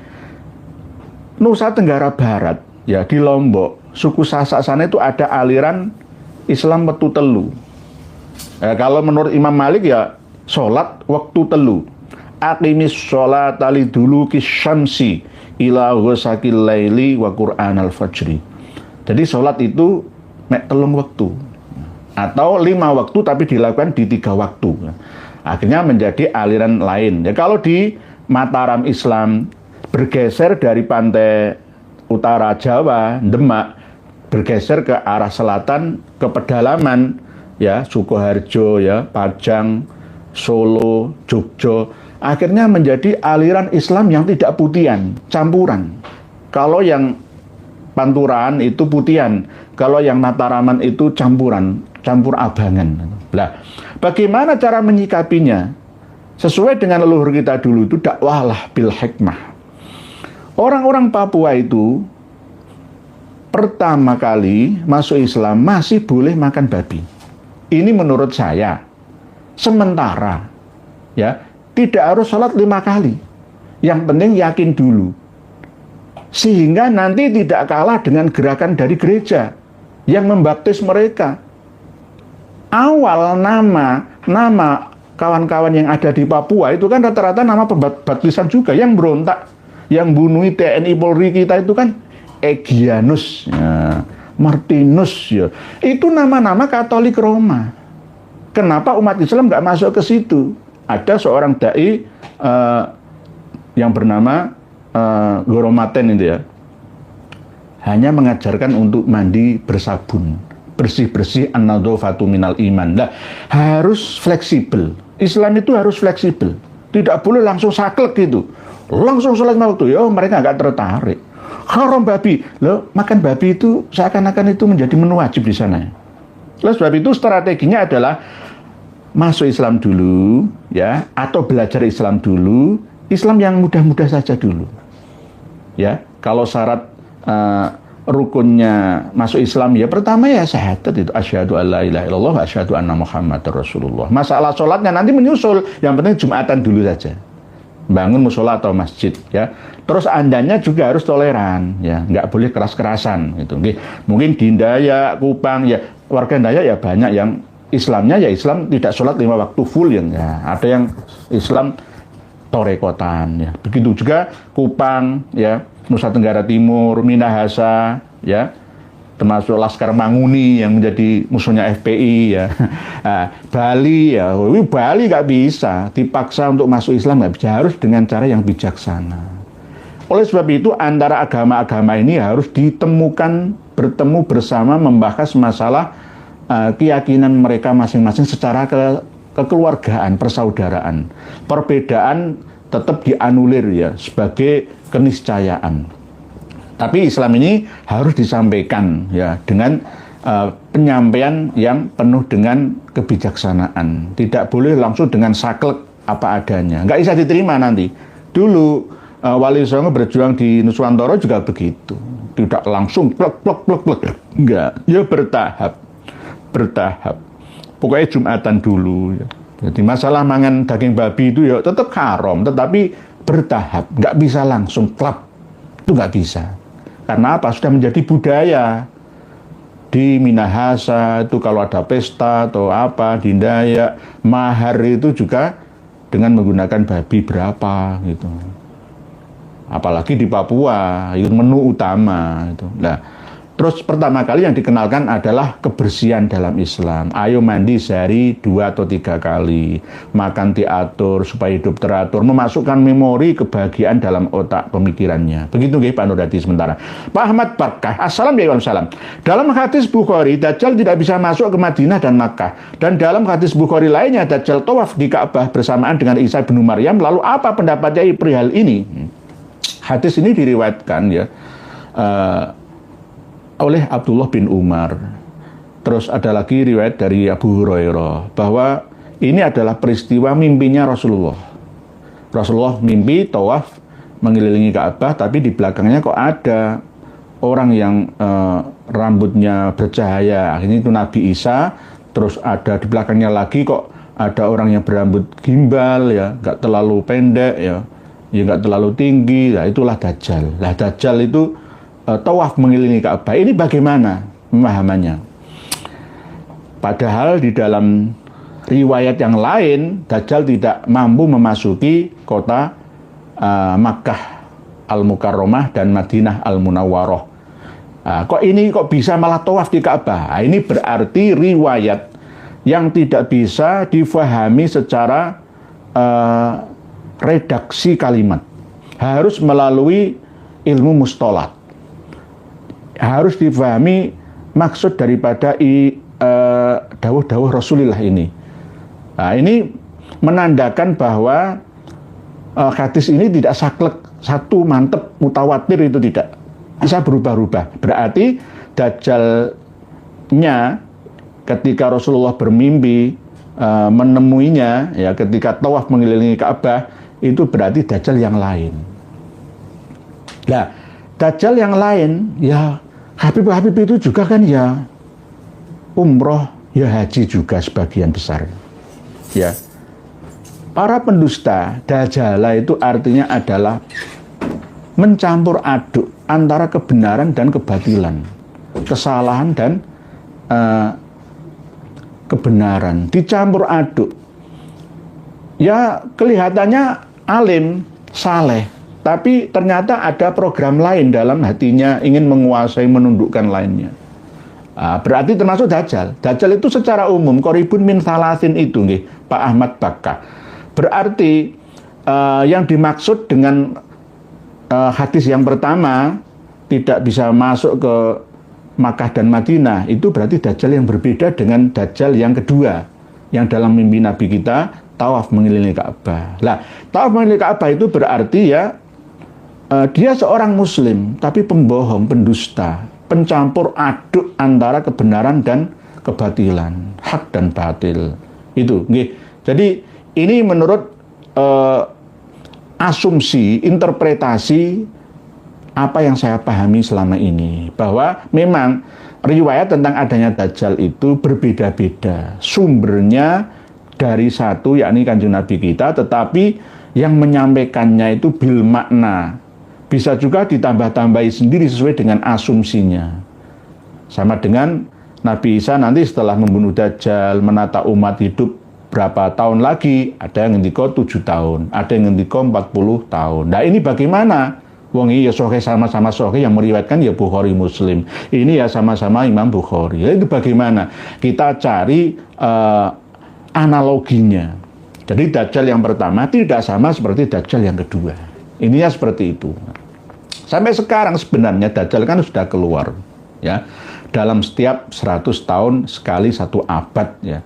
Nusa Tenggara Barat, ya di Lombok, suku Sasak sana itu ada aliran Islam Wetu Telu. Kalau menurut Imam Malik ya sholat waktu telu. Aqimis sholat tali dulu kisyamsi ila ghasakil laili wa Qur'an al-fajri. Jadi sholat itu nek telung waktu atau 5 waktu tapi dilakukan di 3 waktu. Akhirnya menjadi aliran lain. Ya kalau di Mataram Islam bergeser dari pantai utara Jawa, Demak, bergeser ke arah selatan ke pedalaman ya Sukoharjo ya, Pajang, Solo, Jogja. Akhirnya menjadi aliran Islam yang tidak putihan, campuran. Kalau yang Panturan itu putihan, kalau yang Mataraman itu campuran, campur abangan. Nah, bagaimana cara menyikapinya? Sesuai dengan leluhur kita dulu itu dakwahlah bil hikmah. Orang-orang Papua itu pertama kali masuk Islam masih boleh makan babi. Ini menurut saya. Sementara ya tidak harus sholat 5 kali. Yang penting yakin dulu. Sehingga nanti tidak kalah dengan gerakan dari gereja yang membaptis mereka. Awal nama kawan-kawan yang ada di Papua itu kan rata-rata nama pembaptisan juga. Yang berontak, yang bunuh TNI Polri kita itu kan Egyanus, ya, Martinus, ya. Itu nama-nama Katolik Roma. Kenapa umat Islam nggak masuk ke situ? Ada seorang dai yang bernama Goromaten itu ya, hanya mengajarkan untuk mandi bersabun, bersih-bersih an-nadhafatu minal iman. Nah, harus fleksibel. Islam itu harus fleksibel. Tidak boleh langsung saklek gitu. Langsung sholat waktu, ya mereka nggak tertarik. Haram babi, loh makan babi itu seakan-akan itu menjadi menu wajib di sana. Lalu sebab itu strateginya adalah masuk Islam dulu, ya, atau belajar Islam dulu, Islam yang mudah-mudah saja dulu, ya. Kalau syarat rukunnya masuk Islam ya pertama ya syahadat itu asyhadu alla ilaha illallah wa asyhadu anna muhammadar rasulullah. Masalah sholatnya nanti menyusul, yang penting Jumatan dulu saja. Bangun musola atau masjid ya. Terus andanya juga harus toleran ya, nggak boleh keras-kerasan gitu. Mungkin di Dayak, Kupang ya, warga Dayak ya banyak yang Islamnya ya Islam tidak sholat 5 waktu full ya. Ada yang Islam torekotan ya. Begitu juga Kupang ya, Nusa Tenggara Timur, Minahasa ya, termasuk Laskar Manguni yang menjadi musuhnya FPI ya. Nah, Bali ya, Bali nggak bisa dipaksa untuk masuk Islam, nggak bisa, harus dengan cara yang bijaksana. Oleh sebab itu antara agama-agama ini harus ditemukan, bertemu bersama membahas masalah keyakinan mereka masing-masing secara kekeluargaan, persaudaraan. Perbedaan tetap dianulir ya sebagai keniscayaan. Tapi Islam ini harus disampaikan ya dengan penyampaian yang penuh dengan kebijaksanaan. Tidak boleh langsung dengan saklek apa adanya. Nggak bisa diterima nanti. Dulu Wali Songo berjuang di Nuswantoro juga begitu. Tidak langsung plek. Enggak, ya bertahap. bertahap. Pokoknya Jumatan dulu. Ya. Jadi masalah mangan daging babi itu ya tetap haram, tetapi bertahap, nggak bisa langsung klap. Itu nggak bisa. Karena apa? Sudah menjadi budaya. Di Minahasa itu kalau ada pesta atau apa, di Dayak, mahar itu juga dengan menggunakan babi berapa gitu. Apalagi di Papua, itu menu utama itu. Nah, terus pertama kali yang dikenalkan adalah kebersihan dalam Islam. Ayo mandi sehari 2 atau 3 kali. Makan diatur supaya hidup teratur. Memasukkan memori kebahagiaan dalam otak pemikirannya. Begitu nggih Pak Nurdadi sementara. Pak Ahmad Barkah. Assalamualaikum. Dalam hadis Bukhari, Dajjal tidak bisa masuk ke Madinah dan Makkah. Dan dalam hadis Bukhari lainnya, Dajjal tawaf di Ka'bah bersamaan dengan Isa bin Maryam. Lalu apa pendapatnya perihal ini? Hadis ini diriwayatkan ya oleh Abdullah bin Umar. Terus ada lagi riwayat dari Abu Hurairah bahwa ini adalah peristiwa mimpinya Rasulullah. Rasulullah mimpi tawaf mengelilingi Ka'bah, tapi di belakangnya kok ada orang yang rambutnya bercahaya. Ini itu Nabi Isa. Terus ada di belakangnya lagi kok ada orang yang berambut gimbal ya, nggak terlalu pendek ya nggak terlalu tinggi. Nah, itulah Dajjal. Nah, Dajjal itu tawaf mengelilingi Ka'bah. Ini bagaimana pemahamannya? Padahal di dalam riwayat yang lain, Dajjal tidak mampu memasuki kota Makkah Al-Mukarramah dan Madinah Al-Munawwarah. Kok bisa malah tawaf di Ka'bah? Nah, ini berarti riwayat yang tidak bisa difahami secara redaksi kalimat. Harus melalui ilmu mustolat. Harus difahami maksud daripada dawuh-dawuh Rasulullah ini. Nah, ini menandakan bahwa hadis ini tidak saklek, satu mantep, mutawatir, itu tidak. Bisa berubah-ubah. Berarti Dajjalnya ketika Rasulullah bermimpi menemuinya ya ketika tawaf mengelilingi Ka'bah, itu berarti Dajjal yang lain. Nah, Dajjal yang lain ya Habib itu juga kan ya umroh, ya haji juga sebagian besar. Ya. Para pendusta, Dajjala itu artinya adalah mencampur aduk antara kebenaran dan kebatilan, kesalahan dan kebenaran, dicampur aduk. Ya kelihatannya alim, saleh, tapi ternyata ada program lain dalam hatinya, ingin menguasai, menundukkan lainnya. Berarti termasuk Dajjal. Dajjal itu secara umum qoribun min salasin itu nggih, Pak Ahmad Bakka. Berarti yang dimaksud dengan hadis yang pertama tidak bisa masuk ke Makkah dan Madinah, itu berarti Dajjal yang berbeda dengan Dajjal yang kedua, yang dalam mimpi Nabi kita tawaf mengelilingi Ka'bah. Lah, tawaf mengelilingi Ka'bah itu berarti ya dia seorang muslim tapi pembohong, pendusta, pencampur aduk antara kebenaran dan kebatilan, hak dan batil. Itu nggih. Jadi ini menurut asumsi, interpretasi apa yang saya pahami selama ini, bahwa memang riwayat tentang adanya Dajjal itu berbeda-beda. Sumbernya dari satu, yakni Kanjeng Nabi kita, tetapi yang menyampaikannya itu bil makna. Bisa juga ditambah-tambahi sendiri sesuai dengan asumsinya. Sama dengan Nabi Isa nanti setelah membunuh Dajjal, menata umat hidup berapa tahun lagi, ada yang ngendika 7 tahun, ada yang ngendika 40 tahun. Nah ini bagaimana? Wong iya sahih, sama-sama sahih, yang meriwayatkan ya Bukhari Muslim. Ini ya sama-sama Imam Bukhari. Itu bagaimana? Kita cari analoginya. Jadi Dajjal yang pertama tidak sama seperti Dajjal yang kedua. Ininya seperti itu. Sampai sekarang sebenarnya Dajjal kan sudah keluar ya. Dalam setiap 100 tahun sekali 1 abad ya.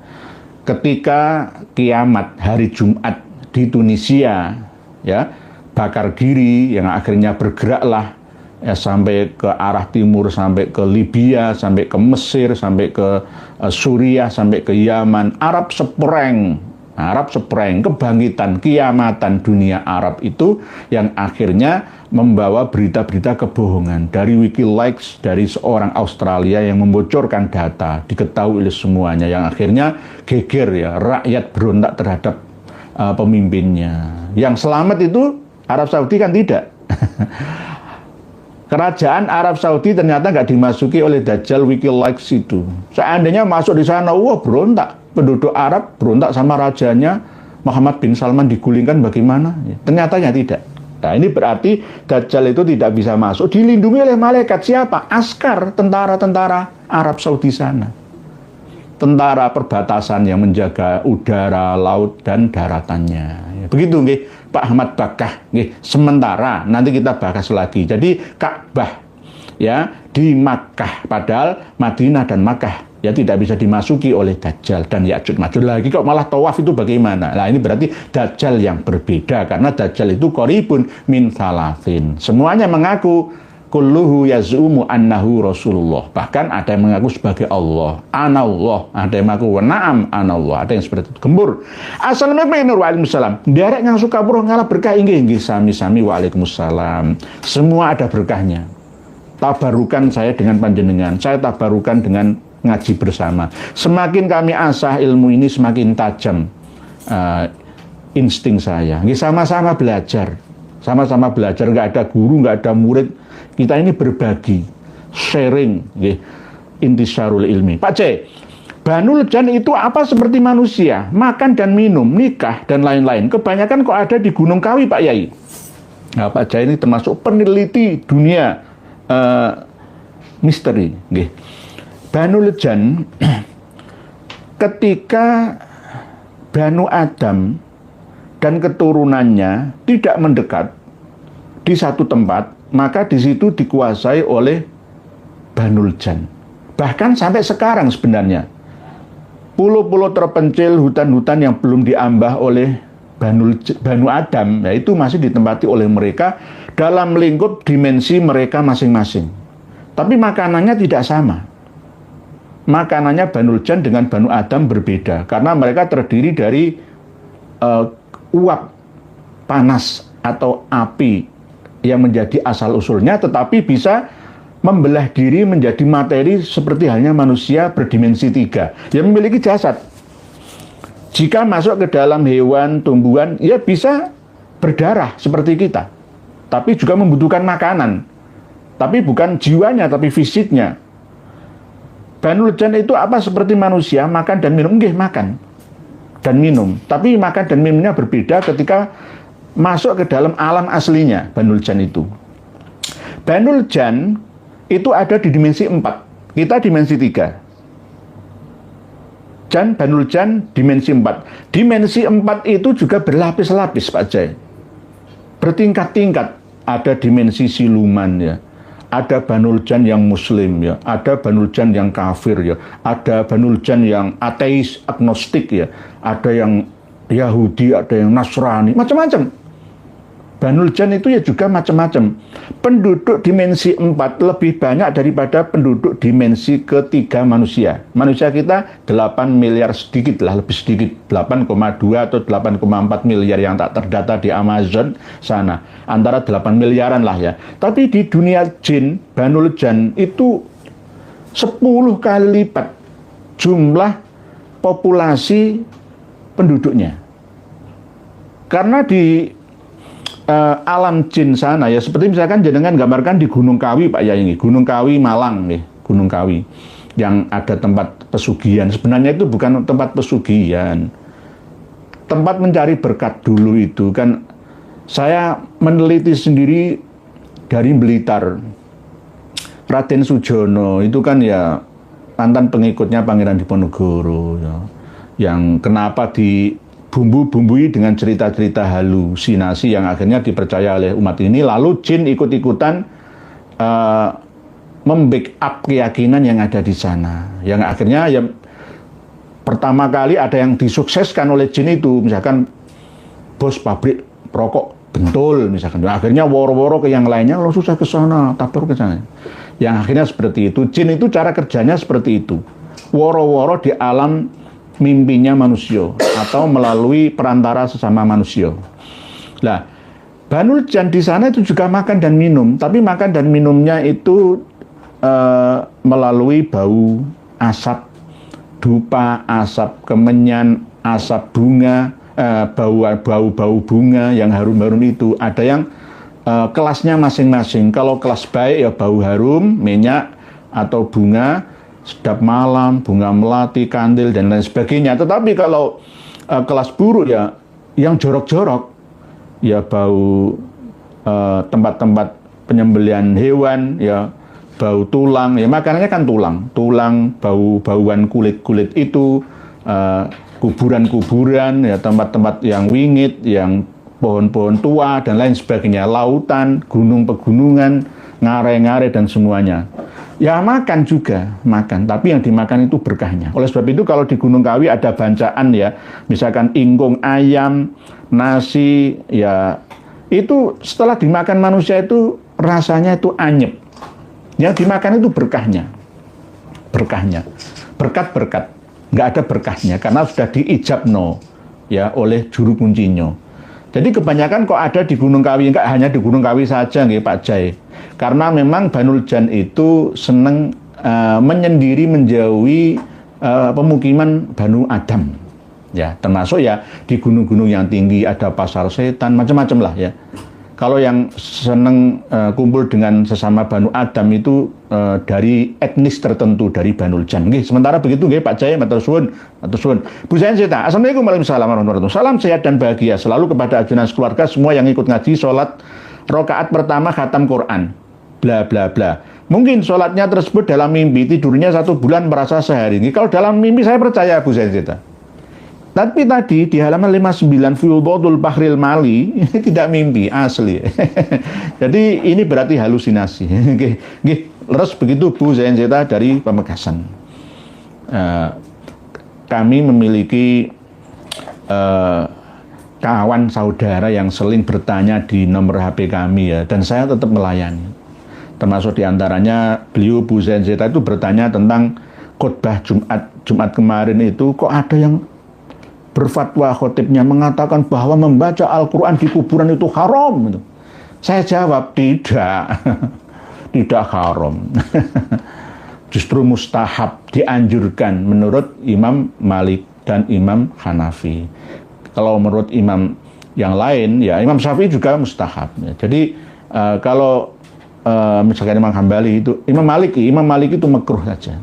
Ketika kiamat hari Jumat di Tunisia ya, bakar giri yang akhirnya bergeraklah ya, sampai ke arah timur, sampai ke Libya, sampai ke Mesir, sampai ke Suriah, sampai ke Yaman. Arab sepereng Arab Spring, kebangkitan, kiamatan dunia Arab itu yang akhirnya membawa berita-berita kebohongan dari Wikileaks, dari seorang Australia yang membocorkan data, diketahui oleh semuanya, yang akhirnya geger ya, rakyat berontak terhadap pemimpinnya. Yang selamat itu Arab Saudi kan tidak. Kerajaan Arab Saudi ternyata nggak dimasuki oleh Dajjal Wikileaks itu. Seandainya masuk di sana, wah berontak. Penduduk Arab berontak sama rajanya, Muhammad bin Salman digulingkan bagaimana? Ternyatanya tidak. Nah ini berarti Dajjal itu tidak bisa masuk, dilindungi oleh malaikat. Siapa? Askar, tentara-tentara Arab Saudi sana. Tentara perbatasan yang menjaga udara, laut, dan daratannya. Begitu nggih, Pak Ahmad Bakah. Nggih, sementara nanti kita bahas lagi. Jadi Ka'bah ya di Makkah, padahal Madinah dan Makkah ya tidak bisa dimasuki oleh Dajjal dan Ya'juj Ma'juj. Lagi kok malah tawaf itu bagaimana? Nah ini berarti Dajjal yang berbeda, karena Dajjal itu qaribun min thalathin. Semuanya mengaku kulluhu yaz'umu annahu Rasulullah. Bahkan ada yang mengaku sebagai Allah, anallah, ada yang mengaku na'am anallah, ada yang seperti itu. Gembur. Assalamualaikum warahmatullahi wabarakatuh. Derek yang suka pura ngalah berkah inggih sami-sami waalaikumsalam. Semua ada berkahnya. Tabarukan saya dengan panjenengan, saya tabarukan dengan ngaji bersama. Semakin kami asah ilmu ini, semakin tajam insting saya. Sama-sama belajar, sama-sama belajar. Nggak ada guru, nggak ada murid. Kita ini berbagi, sharing, intisarul ilmi. Pak C, Banul Jan itu apa seperti manusia? Makan dan minum, nikah dan lain-lain. Kebanyakan kok ada di Gunung Kawi, Pak Yai. Nah, Pak Jai ini termasuk peneliti dunia misteri. Banul Jan, ketika Banu Adam dan keturunannya tidak mendekat di satu tempat, maka di situ dikuasai oleh Banul Jan. Bahkan sampai sekarang sebenarnya, pulau-pulau terpencil, hutan-hutan yang belum diambah oleh Banu Adam, yaitu masih ditempati oleh mereka dalam lingkup dimensi mereka masing-masing. Tapi makanannya tidak sama. Makanannya Banul Jan dengan Banu Adam berbeda, karena mereka terdiri dari uap panas atau api yang menjadi asal-usulnya, tetapi bisa membelah diri menjadi materi seperti halnya manusia berdimensi 3 yang memiliki jasad. Jika masuk ke dalam hewan, tumbuhan, ya bisa berdarah seperti kita, tapi juga membutuhkan makanan, tapi bukan jiwanya, tapi fisiknya. Banul Jan itu apa seperti manusia, makan dan minum, nggih makan dan minum, tapi makan dan minumnya berbeda ketika masuk ke dalam alam aslinya. Banul Jan itu, Banul Jan itu ada di dimensi 4, kita dimensi 3. Banul Jan dimensi 4. Dimensi 4 itu juga berlapis-lapis, Pak Jai, bertingkat-tingkat. Ada dimensi siluman ya, ada Banul Jan yang muslim ya, ada Banul Jan yang kafir ya, ada Banul Jan yang ateis, agnostik ya, ada yang Yahudi, ada yang Nasrani, macam-macam. Banul Jan itu ya juga macam-macam. Penduduk dimensi 4 lebih banyak daripada penduduk dimensi ketiga manusia. Manusia kita 8 miliar sedikit lah, lebih sedikit, 8,2 atau 8,4 miliar yang tak terdata di Amazon sana. Antara 8 miliaran lah ya. Tapi di dunia jin, Banul Jan itu 10 kali lipat jumlah populasi penduduknya. Karena di alam jin sana ya, seperti misalkan jenengan gambarkan di Gunung Kawi, Pak ya, ini Gunung Kawi Malang nih, Gunung Kawi yang ada tempat pesugihan. Sebenarnya itu bukan tempat pesugihan, tempat mencari berkat dulu itu kan. Saya meneliti sendiri dari Blitar. Raden Sujono itu kan ya mantan pengikutnya Pangeran Diponegoro ya, yang kenapa bumbu-bumbui dengan cerita-cerita halusinasi yang akhirnya dipercaya oleh umat ini, lalu jin ikut-ikutan membackup keyakinan yang ada di sana, yang akhirnya ya pertama kali ada yang disukseskan oleh jin itu, misalkan bos pabrik rokok Bentul misalkan, akhirnya woro-woro ke yang lainnya, lo susah ke sana, tabur ke sana, yang akhirnya seperti itu. Jin itu cara kerjanya seperti itu, woro-woro di alam mimpinya manusia atau melalui perantara sesama manusia. Nah, Banul Jan di sana itu juga makan dan minum, tapi makan dan minumnya itu melalui bau asap dupa, asap kemenyan, asap bunga, bau bunga yang harum-harum itu. Ada yang kelasnya masing-masing. Kalau kelas baik ya bau harum, minyak atau bunga, sedap malam, bunga melati, kandil dan lain sebagainya. Tetapi kalau kelas buruk ya yang jorok-jorok, ya bau tempat-tempat penyembelihan hewan, ya bau tulang, ya makanannya kan tulang, bau-bauan kulit itu, kuburan-kuburan, ya tempat-tempat yang wingit, yang pohon-pohon tua dan lain sebagainya, lautan, gunung-pegunungan, ngare-ngare dan semuanya. Ya makan juga, tapi yang dimakan itu berkahnya. Oleh sebab itu kalau di Gunung Kawi ada bancaan ya, misalkan ingkung ayam, nasi, ya itu setelah dimakan manusia itu rasanya itu anyep. Yang dimakan itu berkahnya, berkat, nggak ada berkahnya karena sudah diijabno ya oleh juru kuncinya. Jadi kebanyakan kok ada di Gunung Kawi, nggak hanya di Gunung Kawi saja nggih Pak Jai. Karena memang Banul Jan itu seneng menyendiri menjauhi pemukiman Banu Adam. Ya, termasuk ya di gunung-gunung yang tinggi ada pasar setan, macam-macam lah ya. Kalau yang seneng kumpul dengan sesama Banu Adam itu dari etnis tertentu dari Banul Jan. Nggih, sementara begitu nggih Pak Jaya, matur suwun. Bu Zainzita, Assalamualaikum warahmatullahi wabarakatuh. Salam sehat dan bahagia selalu kepada ajudan keluarga semua yang ikut ngaji salat rakaat pertama khatam Quran. Bla bla bla. Mungkin sholatnya tersebut dalam mimpi, tidurnya 1 bulan merasa sehari. Kalau dalam mimpi saya percaya Bu Zainzita. Tapi tadi di halaman 59 Fiyudatul Bahril Mali ini tidak mimpi asli. Jadi ini berarti halusinasi. Leres begitu Bu Zainzita dari Pamekasan. Kami memiliki kawan saudara yang sering bertanya di nomor HP kami ya, dan saya tetap melayani. Termasuk diantaranya beliau Bu Zainzita itu bertanya tentang khotbah Jumat kemarin itu kok ada yang berfatwa khotibnya mengatakan bahwa membaca Al-Quran di kuburan itu haram. Saya jawab, tidak. Tidak haram. Justru mustahab, dianjurkan menurut Imam Malik dan Imam Hanafi. Kalau menurut imam yang lain, ya Imam Syafi'i juga mustahab. Jadi kalau misalkan Imam Hambali itu, Imam Malik itu makruh saja.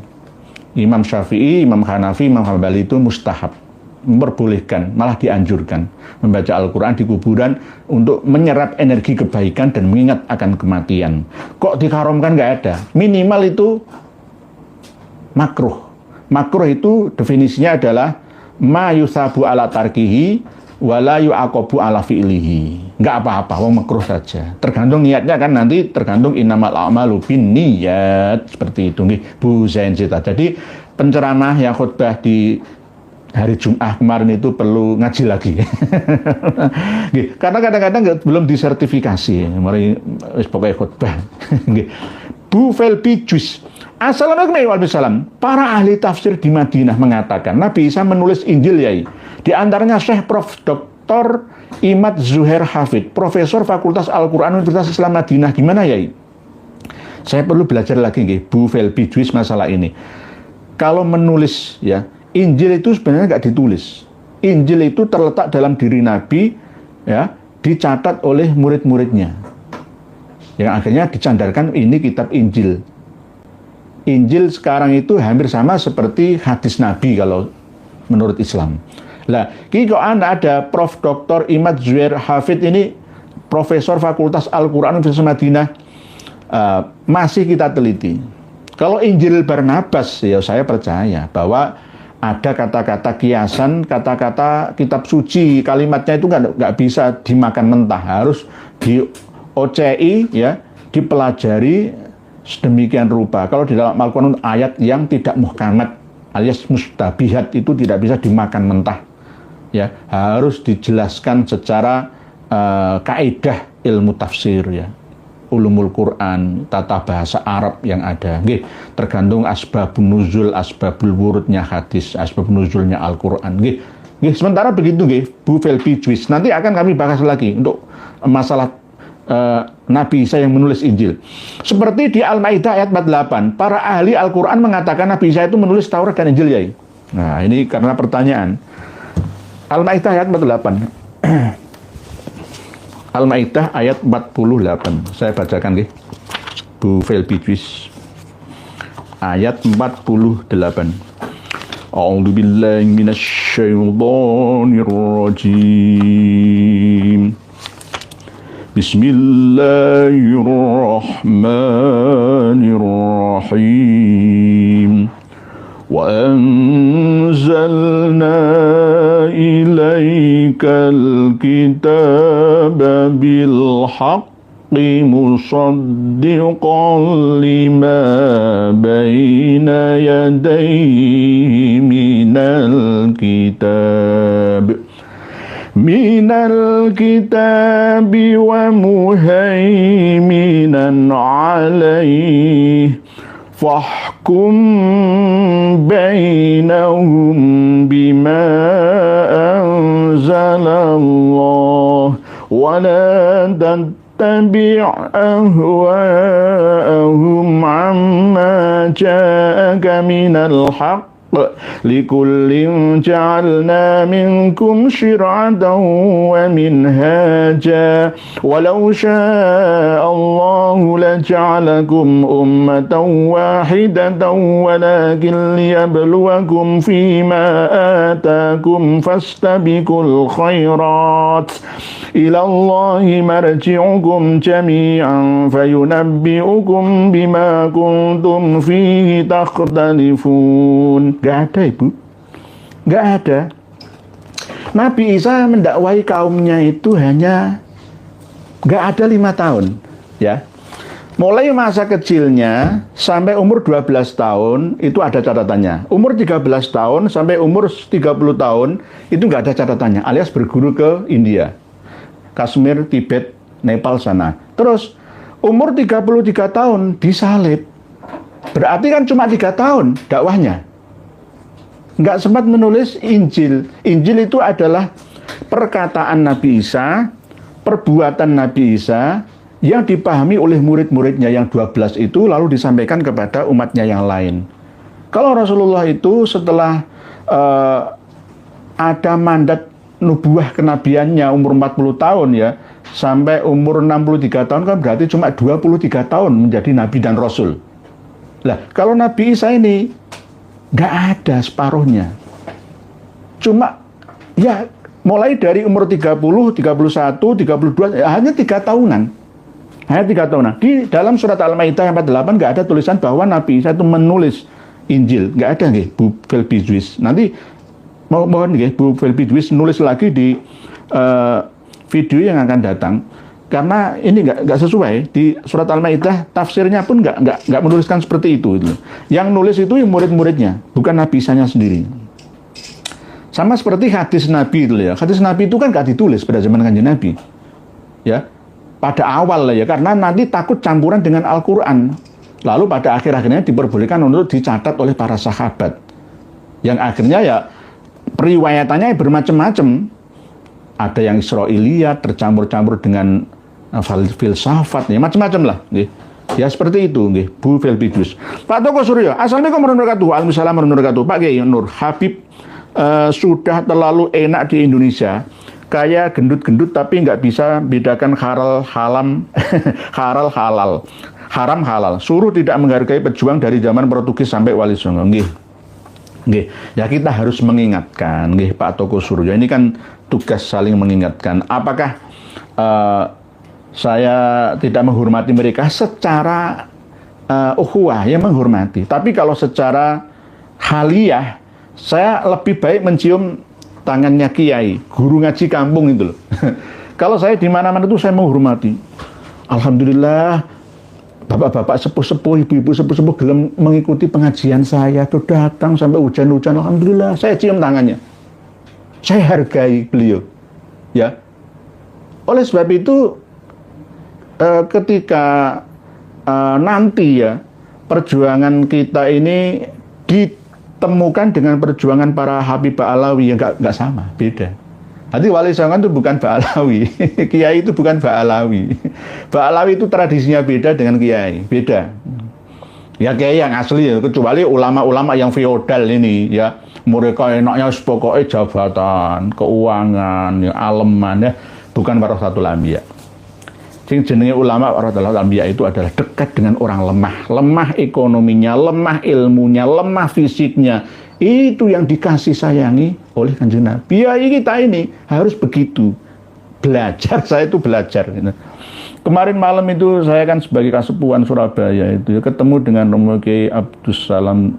Imam Syafi'i, Imam Hanafi, Imam Hambali itu mustahab, memperbolehkan, malah dianjurkan membaca Al-Quran di kuburan untuk menyerap energi kebaikan dan mengingat akan kematian. Kok diharamkan? Nggak ada. Minimal itu makruh. Makruh itu definisinya adalah ma yusabu ala tarkihi wala yu'aqabu ala fi'lihi. Nggak apa-apa, wong makruh saja. Tergantung niatnya kan, nanti tergantung innamal a'malu binniyat, seperti itu nih Bu Zainzita. Jadi penceramah yang khutbah di hari Jumat kemarin itu perlu ngaji lagi. Karena kadang-kadang belum disertifikasi. Mari pokoknya khutbah. Bu Felbi Jus. Assalamualaikum warahmatullahi wabarakatuh. Para ahli tafsir di Madinah mengatakan Nabi Isa menulis Injil yai. Di antaranya Syekh Prof. Dr. Imad Zuhair Hafid, Profesor Fakultas Al-Quran Universitas Islam Madinah. Gimana yai? Saya perlu belajar lagi Bu Felbi Jus masalah ini. Kalau menulis ya, Injil itu sebenarnya nggak ditulis. Injil itu terletak dalam diri Nabi, ya, dicatat oleh murid-muridnya. Yang akhirnya dicandarkan ini kitab Injil. Injil sekarang itu hampir sama seperti hadis Nabi kalau menurut Islam. Lah, kok ada Prof. Dr. Imad Zuhair Hafid ini Profesor Fakultas Al-Quran Universitas Madinah, masih kita teliti. Kalau Injil Barnabas, ya saya percaya bahwa ada kata-kata kiasan, kata-kata kitab suci, kalimatnya itu nggak bisa dimakan mentah, harus di OCI, ya, dipelajari sedemikian rupa. Kalau di dalam Al-Quran ayat yang tidak muhkamat alias mustabihat itu tidak bisa dimakan mentah, ya, harus dijelaskan secara kaidah ilmu tafsir, ya. ulumul Quran, tata bahasa Arab yang ada. Nggih, tergantung asbabun nuzul, asbabul wurudnya hadis, asbabun nuzulnya Al-Quran. Nggih. Nggih, sementara begitu nggih, Bu Velpi Juice. Nanti akan kami bahas lagi untuk masalah Nabi Isa yang menulis Injil. Seperti di Al-Maidah ayat 48, para ahli Al-Quran mengatakan Nabi Isa itu menulis Taurat dan Injil, ya. Nah, ini karena pertanyaan. Al-Maidah ayat 48. Al-Maidah ayat 48. Saya bacakan, nggih. Bu Velpi Juice. Ayat 48. A'udzu billahi minasyaitonir rajim. Bismillahirrahmanirrahim. Wa anzalna ilaikal kitaba bil haqqi musaddiqan lima baina yadayhi minal kitab wa muhaiminan alaih fahkum bainahum bima anzalallah wa la tattabi' ahwa'ahum amma ja'aka minal haqq likullin ja'alna minkum syir'atan wa minhaja walau syaa Allahu laja'alakum ummatan wahidatan walakin liyabluwakum fima atakum fastabiqul khairat ila Allahi marji'ukum jami'an fayunabbi'ukum bima kuntum fihi takhtalifun. Gak ada, Ibu. Gak ada. Nabi Isa mendakwahi kaumnya itu hanya gak ada 5 tahun, ya. Mulai masa kecilnya sampai umur 12 tahun itu ada catatannya. Umur 13 tahun sampai umur 30 tahun itu gak ada catatannya, alias berguru ke India, Kashmir, Tibet, Nepal sana. Terus umur 33 tahun disalib. Berarti kan cuma 3 tahun dakwahnya. Nggak sempat menulis Injil. Injil itu adalah perkataan Nabi Isa, perbuatan Nabi Isa yang dipahami oleh murid-muridnya yang 12 itu lalu disampaikan kepada umatnya yang lain. Kalau Rasulullah itu setelah ada mandat nubuah kenabiannya umur 40 tahun, ya, sampai umur 63 tahun kan berarti cuma 23 tahun menjadi nabi dan rasul. Lah, kalau Nabi Isa ini nggak ada separuhnya. Cuma ya mulai dari umur 30, 31, 32 hanya 3 tahunan. Hanya 3 tahunan. Di dalam surat Al-Maidah 48 nggak ada tulisan bahwa Nabi Isa itu menulis Injil. Nggak ada, nggih, Bu Velpi Juice. Nanti mohon nggih Bu Velpi Juice nulis lagi di video yang akan datang. Karena ini nggak sesuai di surat Al-Maidah, tafsirnya pun nggak menuliskan seperti itu. Yang nulis itu yang murid-muridnya, bukan Nabi Isa-nya sendiri. Sama seperti hadis Nabi itu, ya. Hadis Nabi itu kan nggak ditulis pada zaman Kanjeng Nabi, ya. Pada awal lah, ya, karena nanti takut campuran dengan Al-Quran. Lalu pada akhir-akhirnya diperbolehkan untuk dicatat oleh para sahabat. Yang akhirnya ya periwayatannya bermacam-macam. Ada yang Israiliyat tercampur-campur dengan filsafat, ya, macam-macam lah, nggih. Ya seperti itu, nggih, Bu Velpi Juice. Pak Toko Suryo, assalamualaikum warahmatullahi wabarakatuh. Waalaikumsalam warahmatullahi wabarakatuh. Pak Kiai Nur Habib sudah terlalu enak di Indonesia, kayak gendut-gendut tapi nggak bisa bedakan halal haram, haram halal. Suruh tidak menghargai pejuang dari zaman Portugis sampai Wali Songo, nggih. Nggih, ya kita harus mengingatkan, nggih, Pak Toko Suryo. Ini kan tugas saling mengingatkan. Apakah saya tidak menghormati mereka secara ukhuwah, ya menghormati. Tapi kalau secara haliyah, saya lebih baik mencium tangannya kiai, guru ngaji kampung itu loh. Kalau saya di mana-mana itu saya menghormati. Alhamdulillah, bapak-bapak sepuh-sepuh, ibu-ibu sepuh-sepuh gelem mengikuti pengajian saya, tuh datang sampai hujan-hujan. Alhamdulillah, saya cium tangannya. Saya hargai beliau. Ya. Oleh sebab itu, ketika nanti ya perjuangan kita ini ditemukan dengan perjuangan para Habib Ba'alawi yang nggak sama, beda. Nanti Wali Songo itu bukan Ba'alawi, Kiai itu bukan Ba'alawi. Ba'alawi itu tradisinya beda dengan Kiai, beda. Ya Kiai yang asli, kecuali ulama-ulama yang feodal ini, ya mereka enaknya pokoknya jabatan, keuangan, ya, aleman, ya bukan warasatul anbiya. Sing jenenge ulama warasatul anbiya itu adalah dekat dengan orang lemah ekonominya, lemah ilmunya, lemah fisiknya. Itu yang dikasih sayangi oleh Kanjeng Nabi. Ya kita ini harus begitu. Belajar, saya itu belajar. Kemarin malam itu saya kan sebagai Kasepuhan Surabaya itu ketemu dengan Romo Kiai Abdus Salam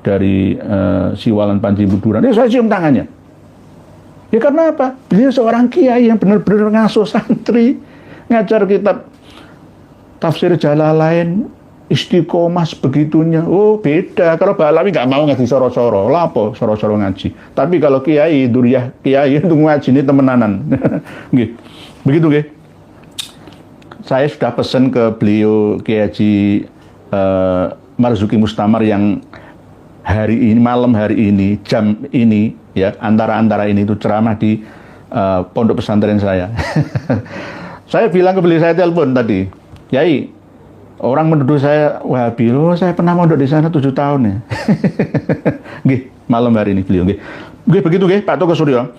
dari Siwalan Panji Buduran. Saya cium tangannya. Ya karena apa? Beliau seorang kiai yang benar-benar ngasuh santri, ngajar kitab tafsir Jalalain, istiqomah sebegitunya. Oh beda. Kalau Ba'alawi nggak mau ngaji soro-soro, lapo soro-soro ngaji. Tapi kalau kiai, duriyah kiai itu ngaji ini temenanan. Begitu nggih. Saya sudah pesan ke beliau Kiai Haji Marzuki Mustamar yang hari ini, malam hari ini, jam ini, ya antara ini itu ceramah di pondok pesantren saya. Saya bilang ke beliau, saya telepon tadi, Yai, orang menuduh saya Wahabi, loh saya pernah mondok di sana 7 tahun ya. Nggih, malam hari ini beliau, nggih. Nggih begitu nggih, Pak Toko Suryo.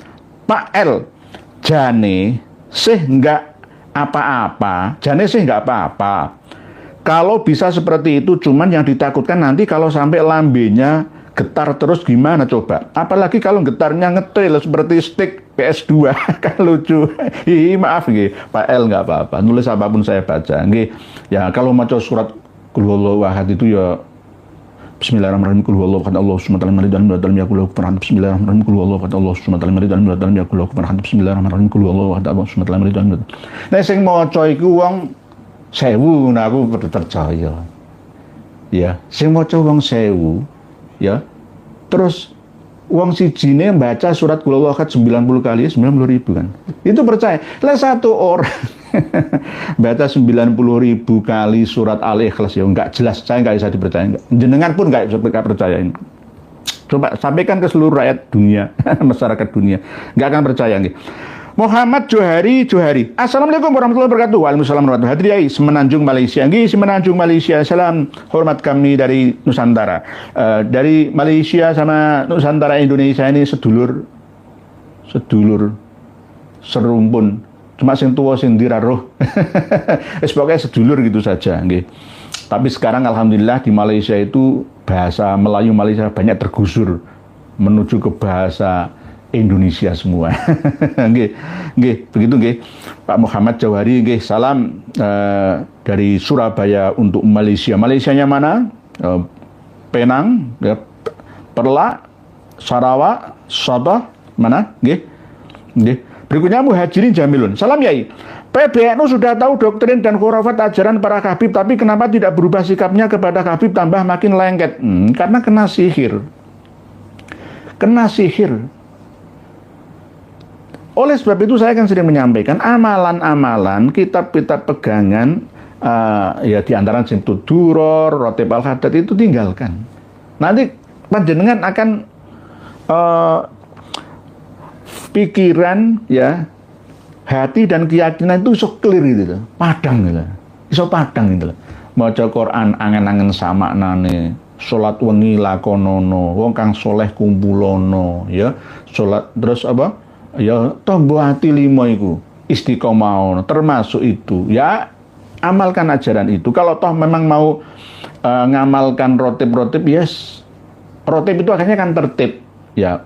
Pak L, jane sih enggak apa-apa, jane sih enggak apa-apa. Kalau bisa seperti itu, cuman yang ditakutkan nanti kalau sampai lambenya getar terus gimana coba? Apalagi kalau getarnya ngetril seperti stick PS2, kan lucu. Ih, maaf nggih, Pak L nggak apa-apa. Nulis apapun saya baca, nggih. Ya kalau maca surat Qul huwallahu ahad itu ya Bismillahirrahmanirrahim. Qul huwallahu ahad, Allahu samad, lam yalid walam yulad walam yakul lahu kufuwan ahad. Bismillahirrahmanirrahim. Qul huwallahu ahad, Allahu samad, lam yalid walam yulad walam yakul lahu kufuwan ahad. Bismillahirrahmanirrahim. Qul huwallahu ahad, Allahu samad, lam yalid walam yulad. Nek sing maca iku wong 1000, nah aku percaya. Ya, sing maca wong 1000, ya. Terus wong sijine baca surat Qul huwallahu ahad 90 kali 90.000 kan. Itu percaya. Lah satu orang baca 90.000 kali surat Al-Ikhlas ya enggak jelas, saya enggak bisa dipercaya. Jenengan pun enggak bisa percayain. Coba sampaikan ke seluruh rakyat dunia, masyarakat dunia, enggak akan percaya nggih. Muhammad Johari. Assalamualaikum warahmatullahi wabarakatuh. Waalaikumsalam warahmatullahi wabarakatuh. Hadirin Semenanjung Malaysia. Nggih, Semenanjung Malaysia. Salam hormat kami dari Nusantara. Dari Malaysia sama Nusantara Indonesia ini sedulur serumpun. Cuma sing tuwa sing diraruh. Wis pokoke sedulur gitu saja, nggih. Tapi sekarang alhamdulillah di Malaysia itu bahasa Melayu Malaysia banyak tergusur menuju ke bahasa Indonesia semua. Nggih, begitu nggih. Pak Muhammad Jawari nggih, salam dari Surabaya untuk Malaysia. Malaysianya mana? Penang, ya, Perla, Sarawak, Sabah, mana? Nggih. Berikutnya Muhajirin Jamilun. Salam Yai. PBNU sudah tahu doktrin dan khurafat ajaran para Habib, tapi kenapa tidak berubah sikapnya kepada Habib tambah makin lengket? Karena kena sihir. Oleh sebab itu saya kan sering menyampaikan amalan-amalan, kitab-kitab pegangan, ya di antara Simtud Duror, Rotib Al-Haddad itu tinggalkan. Nanti panjenengan akan pikiran, ya, hati dan keyakinan itu iso clear gitu, padang gitu, iso padang gitu. Maca Quran angen-angen sama nane, salat wengi lakonono, wong kang soleh kumpulono, ya, salat terus apa? Ya tombo hati 5 iku istiqomah, termasuk itu ya, amalkan ajaran itu. Kalau toh memang mau ngamalkan rotib yes, rotib itu akhirnya kan tertib ya,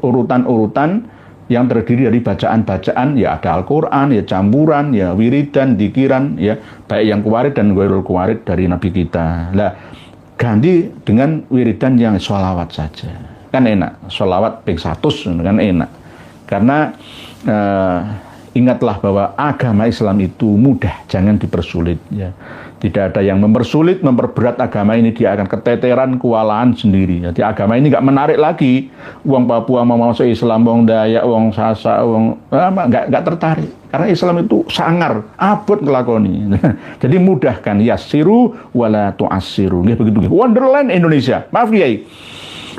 urutan-urutan yang terdiri dari bacaan-bacaan, ya ada Al-Quran, ya campuran, ya wiridan, dikiran, ya baik yang kuwarid dan ghairul kuwarid dari Nabi kita. Lah ganti dengan wiridan yang sholawat saja, kan enak, sholawat ping 100 kan enak. Karena ingatlah bahwa agama Islam itu mudah, jangan dipersulit ya. Tidak ada yang mempersulit, memperberat agama ini, dia akan keteteran, kewalahan sendiri. Jadi agama ini nggak menarik lagi. Wong Papua mau masuk Islam, wong Dayak, wong Sasak, wong nggak tertarik. Karena Islam itu sangar, abot ngelakoni. Jadi mudahkan, yassiru wala tu'assiru. Begitu. Wonderland Indonesia. Maaf Kiai.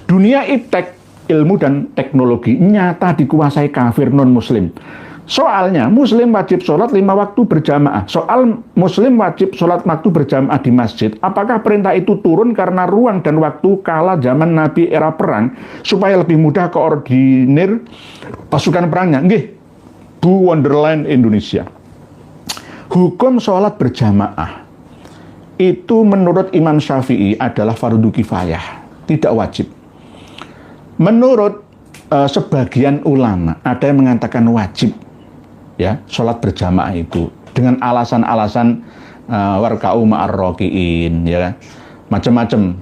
Dunia iptek, ilmu dan teknologi nyata dikuasai kafir non-muslim. Soalnya Muslim wajib sholat 5 waktu berjamaah. Soal Muslim wajib sholat waktu berjamaah di masjid. Apakah perintah itu turun karena ruang dan waktu kala zaman Nabi era perang supaya lebih mudah koordinir pasukan perangnya? Nggih, Bu Wonderland Indonesia. Hukum sholat berjamaah itu menurut Imam Syafi'i adalah fardu kifayah, tidak wajib. Menurut sebagian ulama ada yang mengatakan wajib. Ya, sholat berjamaah itu dengan alasan-alasan warka'u ma'ar raki'in, ya kan, macam-macam.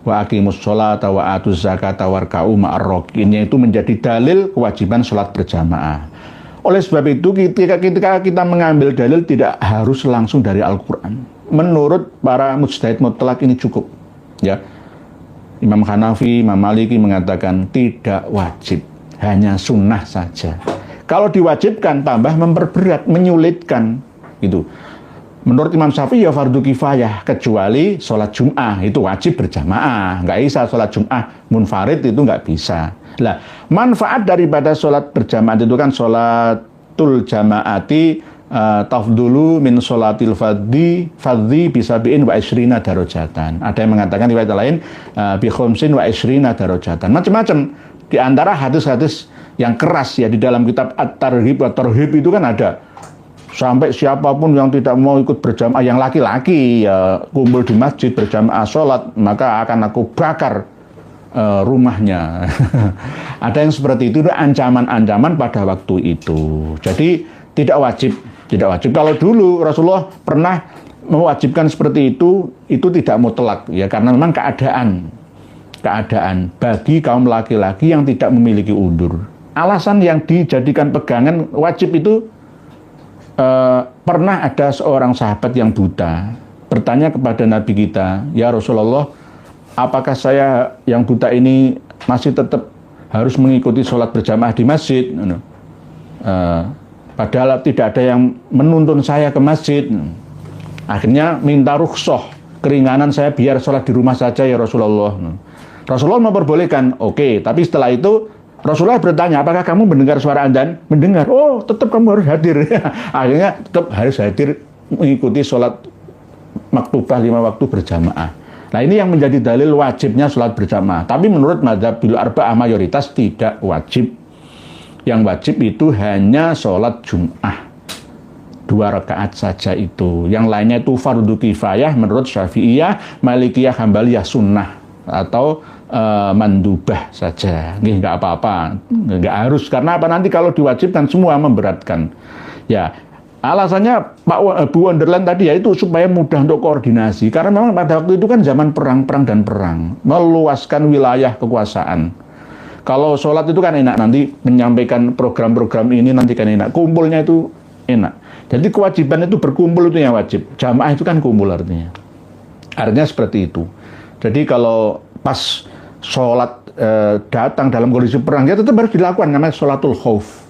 Wa aqimus sholata wa atuz zakata warka'u ma'ar raki'in, itu menjadi dalil kewajiban sholat berjamaah. Oleh sebab itu ketika kita mengambil dalil tidak harus langsung dari Al-Quran. Menurut para mujtahid mutlak ini cukup, ya. Imam Hanafi, Imam Maliki mengatakan tidak wajib, hanya sunnah saja. Kalau diwajibkan tambah memperberat, menyulitkan gitu. Menurut Imam Syafi'i ya fardu kifayah, kecuali sholat Jum'ah itu wajib berjamaah, nggak bisa sholat Jum'ah munfarid, itu nggak bisa. Lah, manfaat daripada sholat berjamaah itu kan sholatul jamaati tafdulu min sholatil fadhi bisabi'in wa isrina darajatan. Ada yang mengatakan riwayat lain bi khumsin wa isrina darajatan. Macam-macam. Di antara hadis-hadis yang keras ya di dalam kitab At-Targhib wa Tarhib itu kan ada sampai siapapun yang tidak mau ikut berjamaah, yang laki-laki ya kumpul di masjid berjamaah sholat, maka akan aku bakar rumahnya. Ada yang seperti itu, ancaman-ancaman pada waktu itu. Jadi tidak wajib. Kalau dulu Rasulullah pernah mewajibkan seperti itu tidak mutlak ya, karena memang keadaan bagi kaum laki-laki yang tidak memiliki udzur. Alasan yang dijadikan pegangan wajib itu pernah ada seorang sahabat yang buta bertanya kepada Nabi kita, ya Rasulullah, apakah saya yang buta ini masih tetap harus mengikuti sholat berjamaah di masjid? Padahal tidak ada yang menuntun saya ke masjid. Akhirnya minta rukhsah, keringanan saya biar sholat di rumah saja ya Rasulullah. Rasulullah memperbolehkan, oke. Tapi setelah itu Rasulullah bertanya, apakah kamu mendengar suara adzan? Mendengar. Oh, tetap kamu harus hadir. Akhirnya tetap harus hadir mengikuti sholat maktubah 5 waktu berjamaah. Nah, ini yang menjadi dalil wajibnya sholat berjamaah. Tapi menurut madzhabil arba'ah mayoritas tidak wajib. Yang wajib itu hanya sholat Jum'ah 2 rakaat saja itu. Yang lainnya itu fardu kifayah menurut Syafi'iyah, Malikiyah, Hambaliyah sunnah atau mandubah saja. Nggak apa-apa, nggak harus. Karena apa? Nanti kalau diwajibkan semua memberatkan. Ya, alasannya Pak Bu Wonderland tadi yaitu supaya mudah untuk koordinasi. Karena memang pada waktu itu kan zaman perang meluaskan wilayah kekuasaan. Kalau sholat itu kan enak, nanti menyampaikan program-program ini nanti kan enak. Kumpulnya itu enak. Jadi kewajiban itu berkumpul itu yang wajib. Jamaah itu kan kumpul artinya. Artinya seperti itu. Jadi kalau pas sholat datang dalam kondisi perang, ya tetap harus dilakukan, namanya sholatul khauf.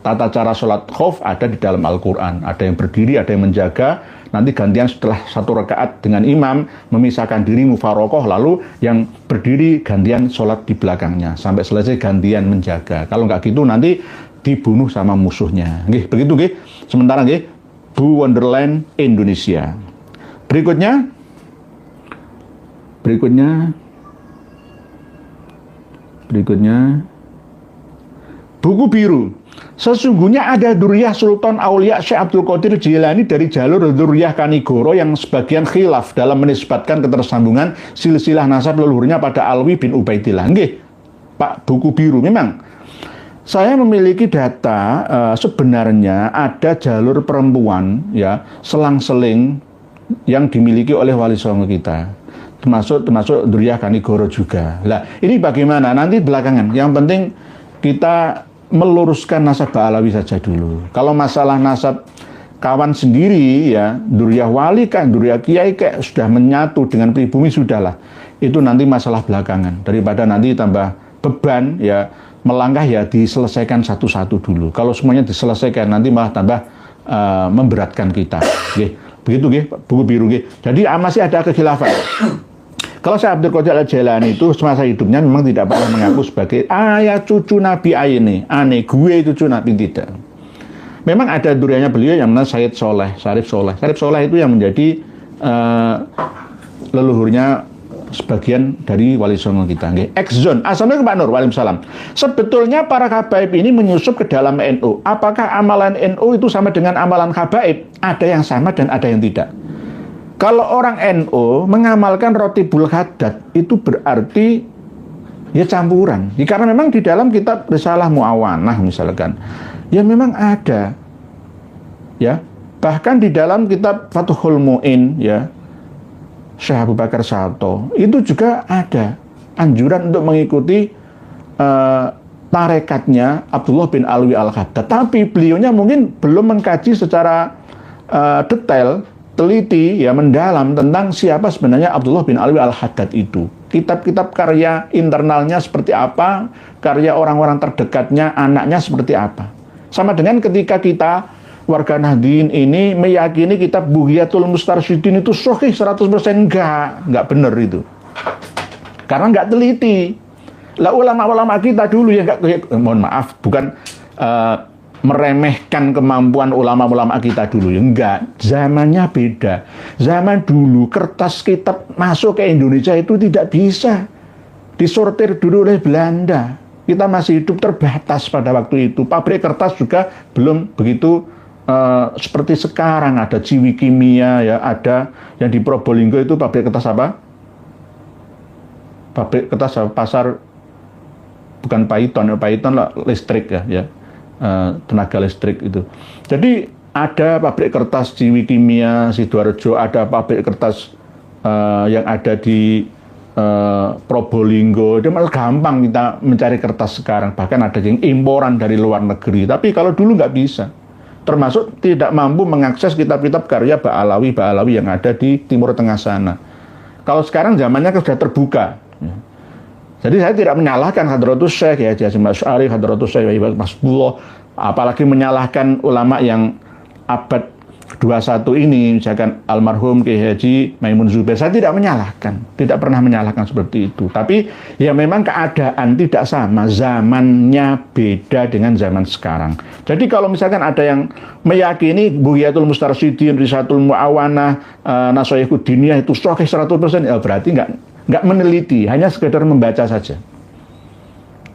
Tata cara sholat khauf ada di dalam Al-Quran. Ada yang berdiri, ada yang menjaga. Nanti gantian setelah 1 rakaat dengan imam, memisahkan diri mufarokoh, lalu yang berdiri gantian sholat di belakangnya. Sampai selesai gantian menjaga. Kalau nggak gitu nanti dibunuh sama musuhnya. Nggih, begitu nggih. Sementara nggih, Bu Wonderland Indonesia. Berikutnya buku biru. Sesungguhnya ada dzurriyyah Sultan Aulia Syekh Abdul Qadir Jilani dari jalur dzurriyyah Kanigoro yang sebagian khilaf dalam menisbatkan ketersambungan silsilah nasab leluhurnya pada Alwi bin Ubaidillah. Nggih, Pak, buku biru memang saya memiliki data sebenarnya ada jalur perempuan ya selang-seling yang dimiliki oleh Wali Songo kita. Termasuk dzurriyyah Kanigoro juga. Lah, ini bagaimana? Nanti belakangan. Yang penting kita meluruskan nasab Ba'alawi saja dulu. Kalau masalah nasab kawan sendiri ya, Duriyah wali kah, Duriyah kiai kah, sudah menyatu dengan pribumi, sudahlah. Itu nanti masalah belakangan. Daripada nanti tambah beban ya, melangkah ya diselesaikan satu-satu dulu. Kalau semuanya diselesaikan nanti malah tambah memberatkan kita. Oke, begitu nggih, buku biru nggih. Jadi masih ada kekhilafan. Kalau Syekh Abdul Qadir Al-Jailani itu semasa hidupnya memang tidak pernah mengaku sebagai ayah cucu Nabi ini, aneh gue cucu Nabi, tidak. Memang ada duriannya beliau yang namanya Syarif Soleh. Syarif Soleh itu yang menjadi leluhurnya sebagian dari Wali Songo kita. Ex-zone. Assalamualaikum Pak Nur. Waalaikumsalam. Sebetulnya para habaib ini menyusup ke dalam NU. Apakah amalan NU itu sama dengan amalan habaib? Ada yang sama dan ada yang tidak. Kalau orang NU mengamalkan Rotibul Haddad, itu berarti ya campuran. Ya, karena memang di dalam kitab Risalah Mu'awanah misalkan, ya memang ada. Ya, bahkan di dalam kitab Fathul Mu'in ya, Syekh Abu Bakar Sato, itu juga ada anjuran untuk mengikuti tarekatnya Abdullah bin Alwi Al-Haddad. Tapi beliaunya mungkin belum mengkaji secara detail, teliti, ya mendalam tentang siapa sebenarnya Abdullah bin Alwi Al-Haddad itu. Kitab-kitab karya internalnya seperti apa, karya orang-orang terdekatnya, anaknya seperti apa. Sama dengan ketika kita warga Nahdien ini meyakini kitab Bughiyatul Mustarsyidin itu sahih 100%, enggak benar itu. Karena enggak teliti. Lah ulama-ulama kita dulu ya enggak, mohon maaf, bukan meremehkan kemampuan ulama-ulama kita dulu ya, enggak. Zamannya beda. Zaman dulu kertas kitab masuk ke Indonesia itu tidak bisa disortir dulu oleh Belanda. Kita masih hidup terbatas pada waktu itu. Pabrik kertas juga belum begitu seperti sekarang. Ada Ciwi Kimia ya, ada yang di Probolinggo itu pabrik kertas apa? Pabrik kertas pasar, bukan Python lah, listrik ya, tenaga listrik itu. Jadi ada pabrik kertas Ciwi Kimia, Sidoarjo, ada pabrik kertas yang ada di Probolinggo. Dia malah gampang kita mencari kertas sekarang. Bahkan ada yang imporan dari luar negeri. Tapi kalau dulu nggak bisa. Termasuk tidak mampu mengakses kitab-kitab karya Ba'alawi yang ada di Timur Tengah sana. Kalau sekarang zamannya sudah terbuka. Jadi saya tidak menyalahkan Hadratus Syekh ya, Jasim Asy'ari, Hadratus Syekh Wahid Masbullah, apalagi menyalahkan ulama yang abad 21 ini, misalkan almarhum Kiai Haji Maimun Zubair. Saya tidak menyalahkan, tidak pernah menyalahkan seperti itu. Tapi ya memang keadaan tidak sama, zamannya beda dengan zaman sekarang. Jadi kalau misalkan ada yang meyakini Bughiyatul Mustarsyidin, Risalatul Mu'awanah, Nasoihud Diniyah itu sahih 100%, ya berarti nggak meneliti, hanya sekedar membaca saja.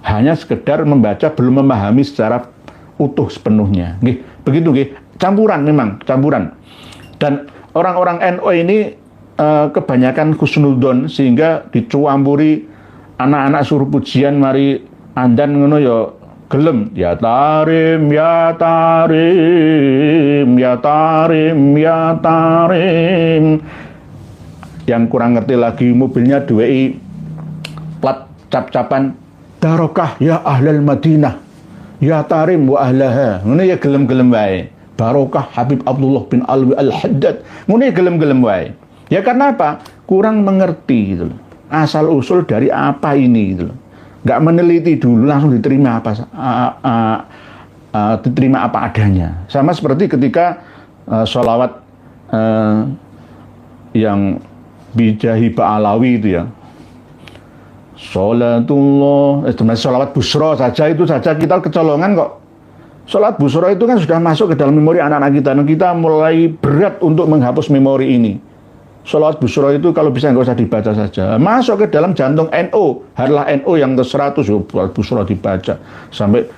Hanya sekedar membaca, belum memahami secara utuh sepenuhnya. Begitu, campuran memang, campuran. Dan orang-orang NU ini kebanyakan husnudzon, sehingga dicuampuri anak-anak suruh pujian mari andan ngono ya gelem, ya tarim ya tarim ya tarim ya tarim. Yang kurang ngerti lagi mobilnya duwei plat cap-capan Darokah ya ahlal Madinah ya tarim wa ahlaha. Ngono ya gelem-gelem wae. Barokah Habib Abdullah bin Alwi Al-Haddad. Ngono ya gelem-gelem wae. Ya karena apa? Kurang mengerti gitu loh. Asal usul dari apa ini gitu loh. Enggak meneliti dulu langsung diterima diterima apa adanya. Sama seperti ketika sholawat yang bijahi Ba'alawi itu ya. Sholatullah, sholawat busro saja, itu saja kita kecolongan kok. Sholat busro itu kan sudah masuk ke dalam memori anak-anak kita, dan kita mulai berat untuk menghapus memori ini. Sholat busro itu kalau bisa nggak usah dibaca saja, masuk ke dalam jantung NU, harlah NU yang ke-100, sholat busro dibaca sampai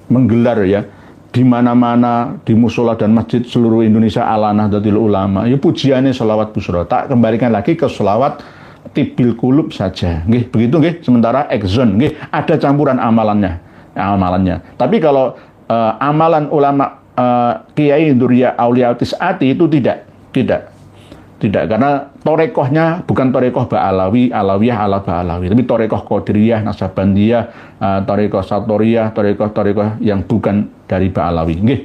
menggelar ya di mana-mana, di musola dan masjid seluruh Indonesia ala Nahdlatul Ulama. Ya pujiannya sholawat busro. Tak kembalikan lagi ke sholawat tibil kulub saja. Begitu sementara ekzon ada campuran amalannya. Tapi kalau amalan ulama Kiai Duriyah Aulia Tis'ati itu tidak. Tidak, karena torekohnya bukan torekoh Ba'alawi, Alawiyah ala Ba'alawi, tapi torekoh Qadiriyah, Naksabandiyah, torekoh Satoriyah, torekoh yang bukan dari Ba'alawi. Nggih.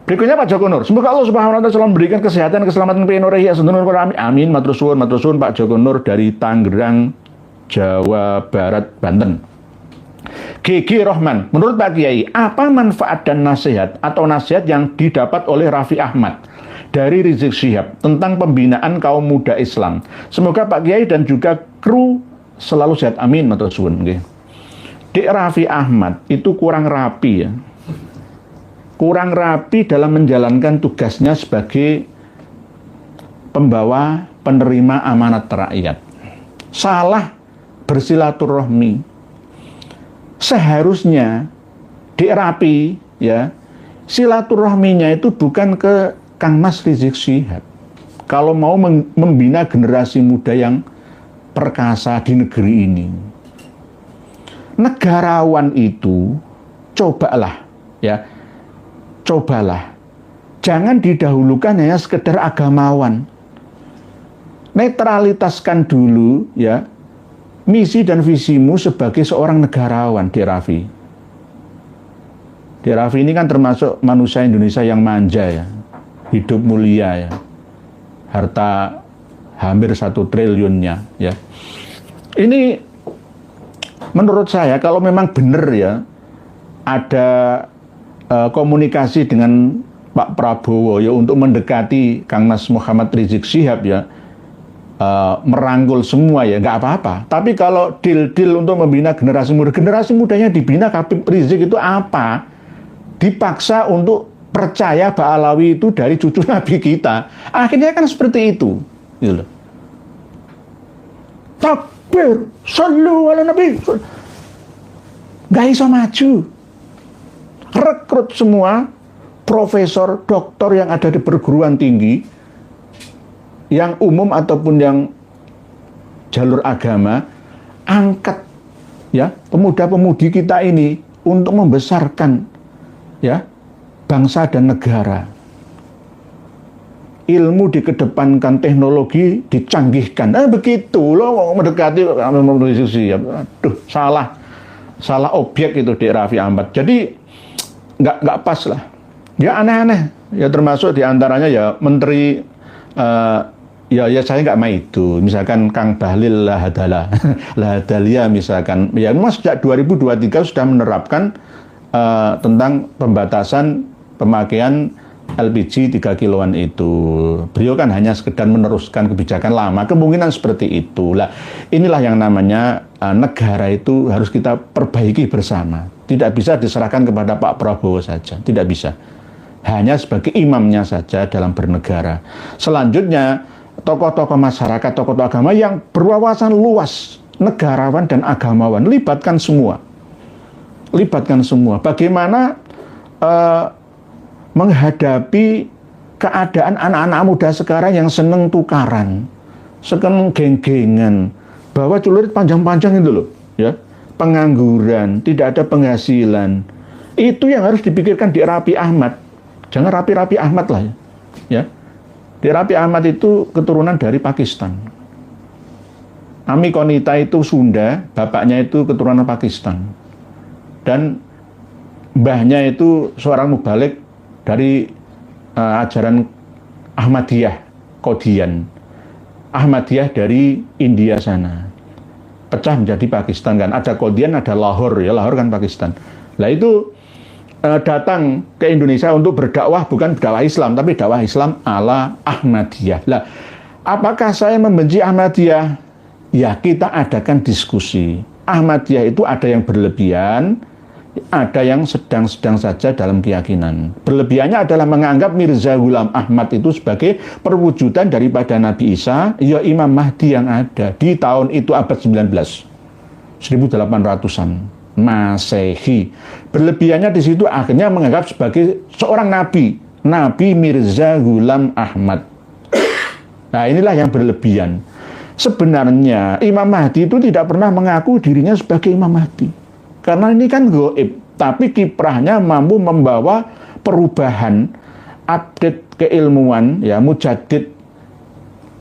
Berikutnya Pak Joko Nur. Semoga Allah Subhanahu wa taala selalu memberikan kesehatan, keselamatan, penurahiyah, amin. Matur suwun Pak Joko Nur dari Tangerang, Jawa Barat, Banten. GG Rohman, menurut Pak Kiai, apa manfaat dan nasihat atau nasihat yang didapat oleh Raffi Ahmad dari Rizik Syihab tentang pembinaan kaum muda Islam? Semoga Pak Kiai dan juga kru selalu sehat, amin. Matur suwun. Dek Raffi Ahmad itu kurang rapi ya. Kurang rapi dalam menjalankan tugasnya sebagai pembawa penerima amanat rakyat. Salah bersilaturahmi. Seharusnya Dek Rapi ya, silaturahminya itu bukan ke Kang Mas Rizik Syihab. Kalau mau membina generasi muda yang perkasa di negeri ini. Negarawan itu cobalah jangan didahulukan hanya sekedar agamawan. Netralitaskan dulu ya misi dan visimu sebagai seorang negarawan, Dek Raffi. Dek Raffi ini kan termasuk manusia Indonesia yang manja ya, hidup mulia ya, harta hampir 1 triliunnya ya. Ini menurut saya kalau memang benar ya ada komunikasi dengan Pak Prabowo ya untuk mendekati Kang Mas Muhammad Rizik Syihab ya, merangkul semua ya nggak apa-apa. Tapi kalau deal untuk membina generasi mudanya dibina Habib Rizik itu apa? Dipaksa untuk percaya Ba'alawi itu dari cucu Nabi kita. Akhirnya kan seperti itu. Gitu. Takbir, sallu ala Nabi. Nggak bisa maju. Rekrut semua profesor, doktor yang ada di perguruan tinggi, yang umum ataupun yang jalur agama, angkat ya pemuda-pemudi kita ini untuk membesarkan ya bangsa dan negara. Ilmu dikedepankan, teknologi dicanggihkan. Begitu loh mendekati ya. Aduh, salah objek itu Dek Raffi Ahmad. Jadi nggak pas lah. Ya aneh-aneh. Ya termasuk diantaranya ya Menteri ya saya nggak mau itu. Misalkan Kang Bahlil Lahadalia misalkan. Ya memang sejak 2023 sudah menerapkan tentang pembatasan pemakaian LPG 3 kiloan itu. Beliau kan hanya sekedar meneruskan kebijakan lama. Kemungkinan seperti itu. Lah, inilah yang namanya negara itu harus kita perbaiki bersama. Tidak bisa diserahkan kepada Pak Prabowo saja. Tidak bisa. Hanya sebagai imamnya saja dalam bernegara. Selanjutnya, tokoh-tokoh masyarakat, tokoh-tokoh agama yang berwawasan luas, negarawan dan agamawan, libatkan semua. Libatkan semua. Bagaimana menghadapi keadaan anak-anak muda sekarang yang seneng tukaran, seneng geng-gengan, bawa celurit panjang-panjang itu loh, ya, pengangguran, tidak ada penghasilan. Itu yang harus dipikirkan di Raffi Ahmad. Jangan Raffi Ahmad lah ya. Di Raffi Ahmad itu keturunan dari Pakistan. Ami Konita itu Sunda, bapaknya itu keturunan Pakistan. Dan mbahnya itu seorang mubalik dari ajaran Ahmadiyah, Qadian. Ahmadiyah dari India sana. Pecah menjadi Pakistan kan. Ada Qadian, ada Lahore ya. Lahore kan Pakistan. Lah itu datang ke Indonesia untuk berdakwah, bukan dakwah Islam, tapi dakwah Islam ala Ahmadiyah. Lah, apakah saya membenci Ahmadiyah? Ya, kita adakan diskusi. Ahmadiyah itu ada yang berlebihan, ada yang sedang-sedang saja dalam keyakinan. Berlebihannya adalah menganggap Mirza Ghulam Ahmad itu sebagai perwujudan daripada Nabi Isa, ya Imam Mahdi yang ada di tahun itu abad 19, 1800-an. Masehi. Berlebihannya di situ akhirnya menganggap sebagai seorang nabi, Nabi Mirza Ghulam Ahmad. Nah, inilah yang berlebihan. Sebenarnya Imam Mahdi itu tidak pernah mengaku dirinya sebagai Imam Mahdi. Karena ini kan gaib, tapi kiprahnya mampu membawa perubahan, update keilmuan, ya, mujaddid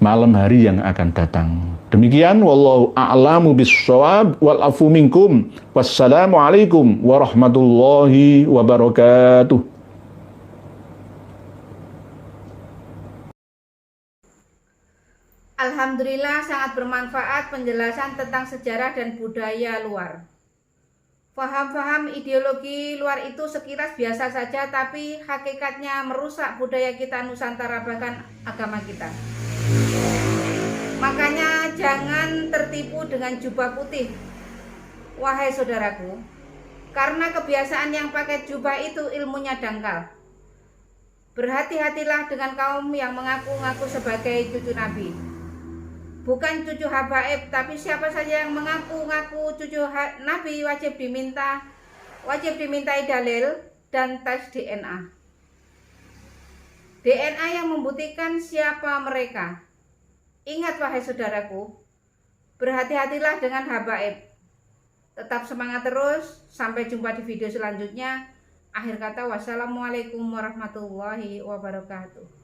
malam hari yang akan datang. Demikian, wallahu a'lamu bis-shawab wal afu minkum. Wassalamualaikum warahmatullahi wabarakatuh. Alhamdulillah sangat bermanfaat penjelasan tentang sejarah dan budaya luar. Faham-faham ideologi luar itu sekilas biasa saja, tapi hakikatnya merusak budaya kita Nusantara, bahkan agama kita. Makanya jangan tertipu dengan jubah putih, wahai saudaraku. Karena kebiasaan yang pakai jubah itu ilmunya dangkal. Berhati-hatilah dengan kaum yang mengaku-ngaku sebagai cucu Nabi. Bukan cucu habaib, tapi siapa saja yang mengaku-ngaku cucu Nabi wajib dimintai dalil dan tes DNA. DNA yang membuktikan siapa mereka. Ingat wahai saudaraku, berhati-hatilah dengan habaib. Tetap semangat terus, sampai jumpa di video selanjutnya. Akhir kata, wassalamualaikum warahmatullahi wabarakatuh.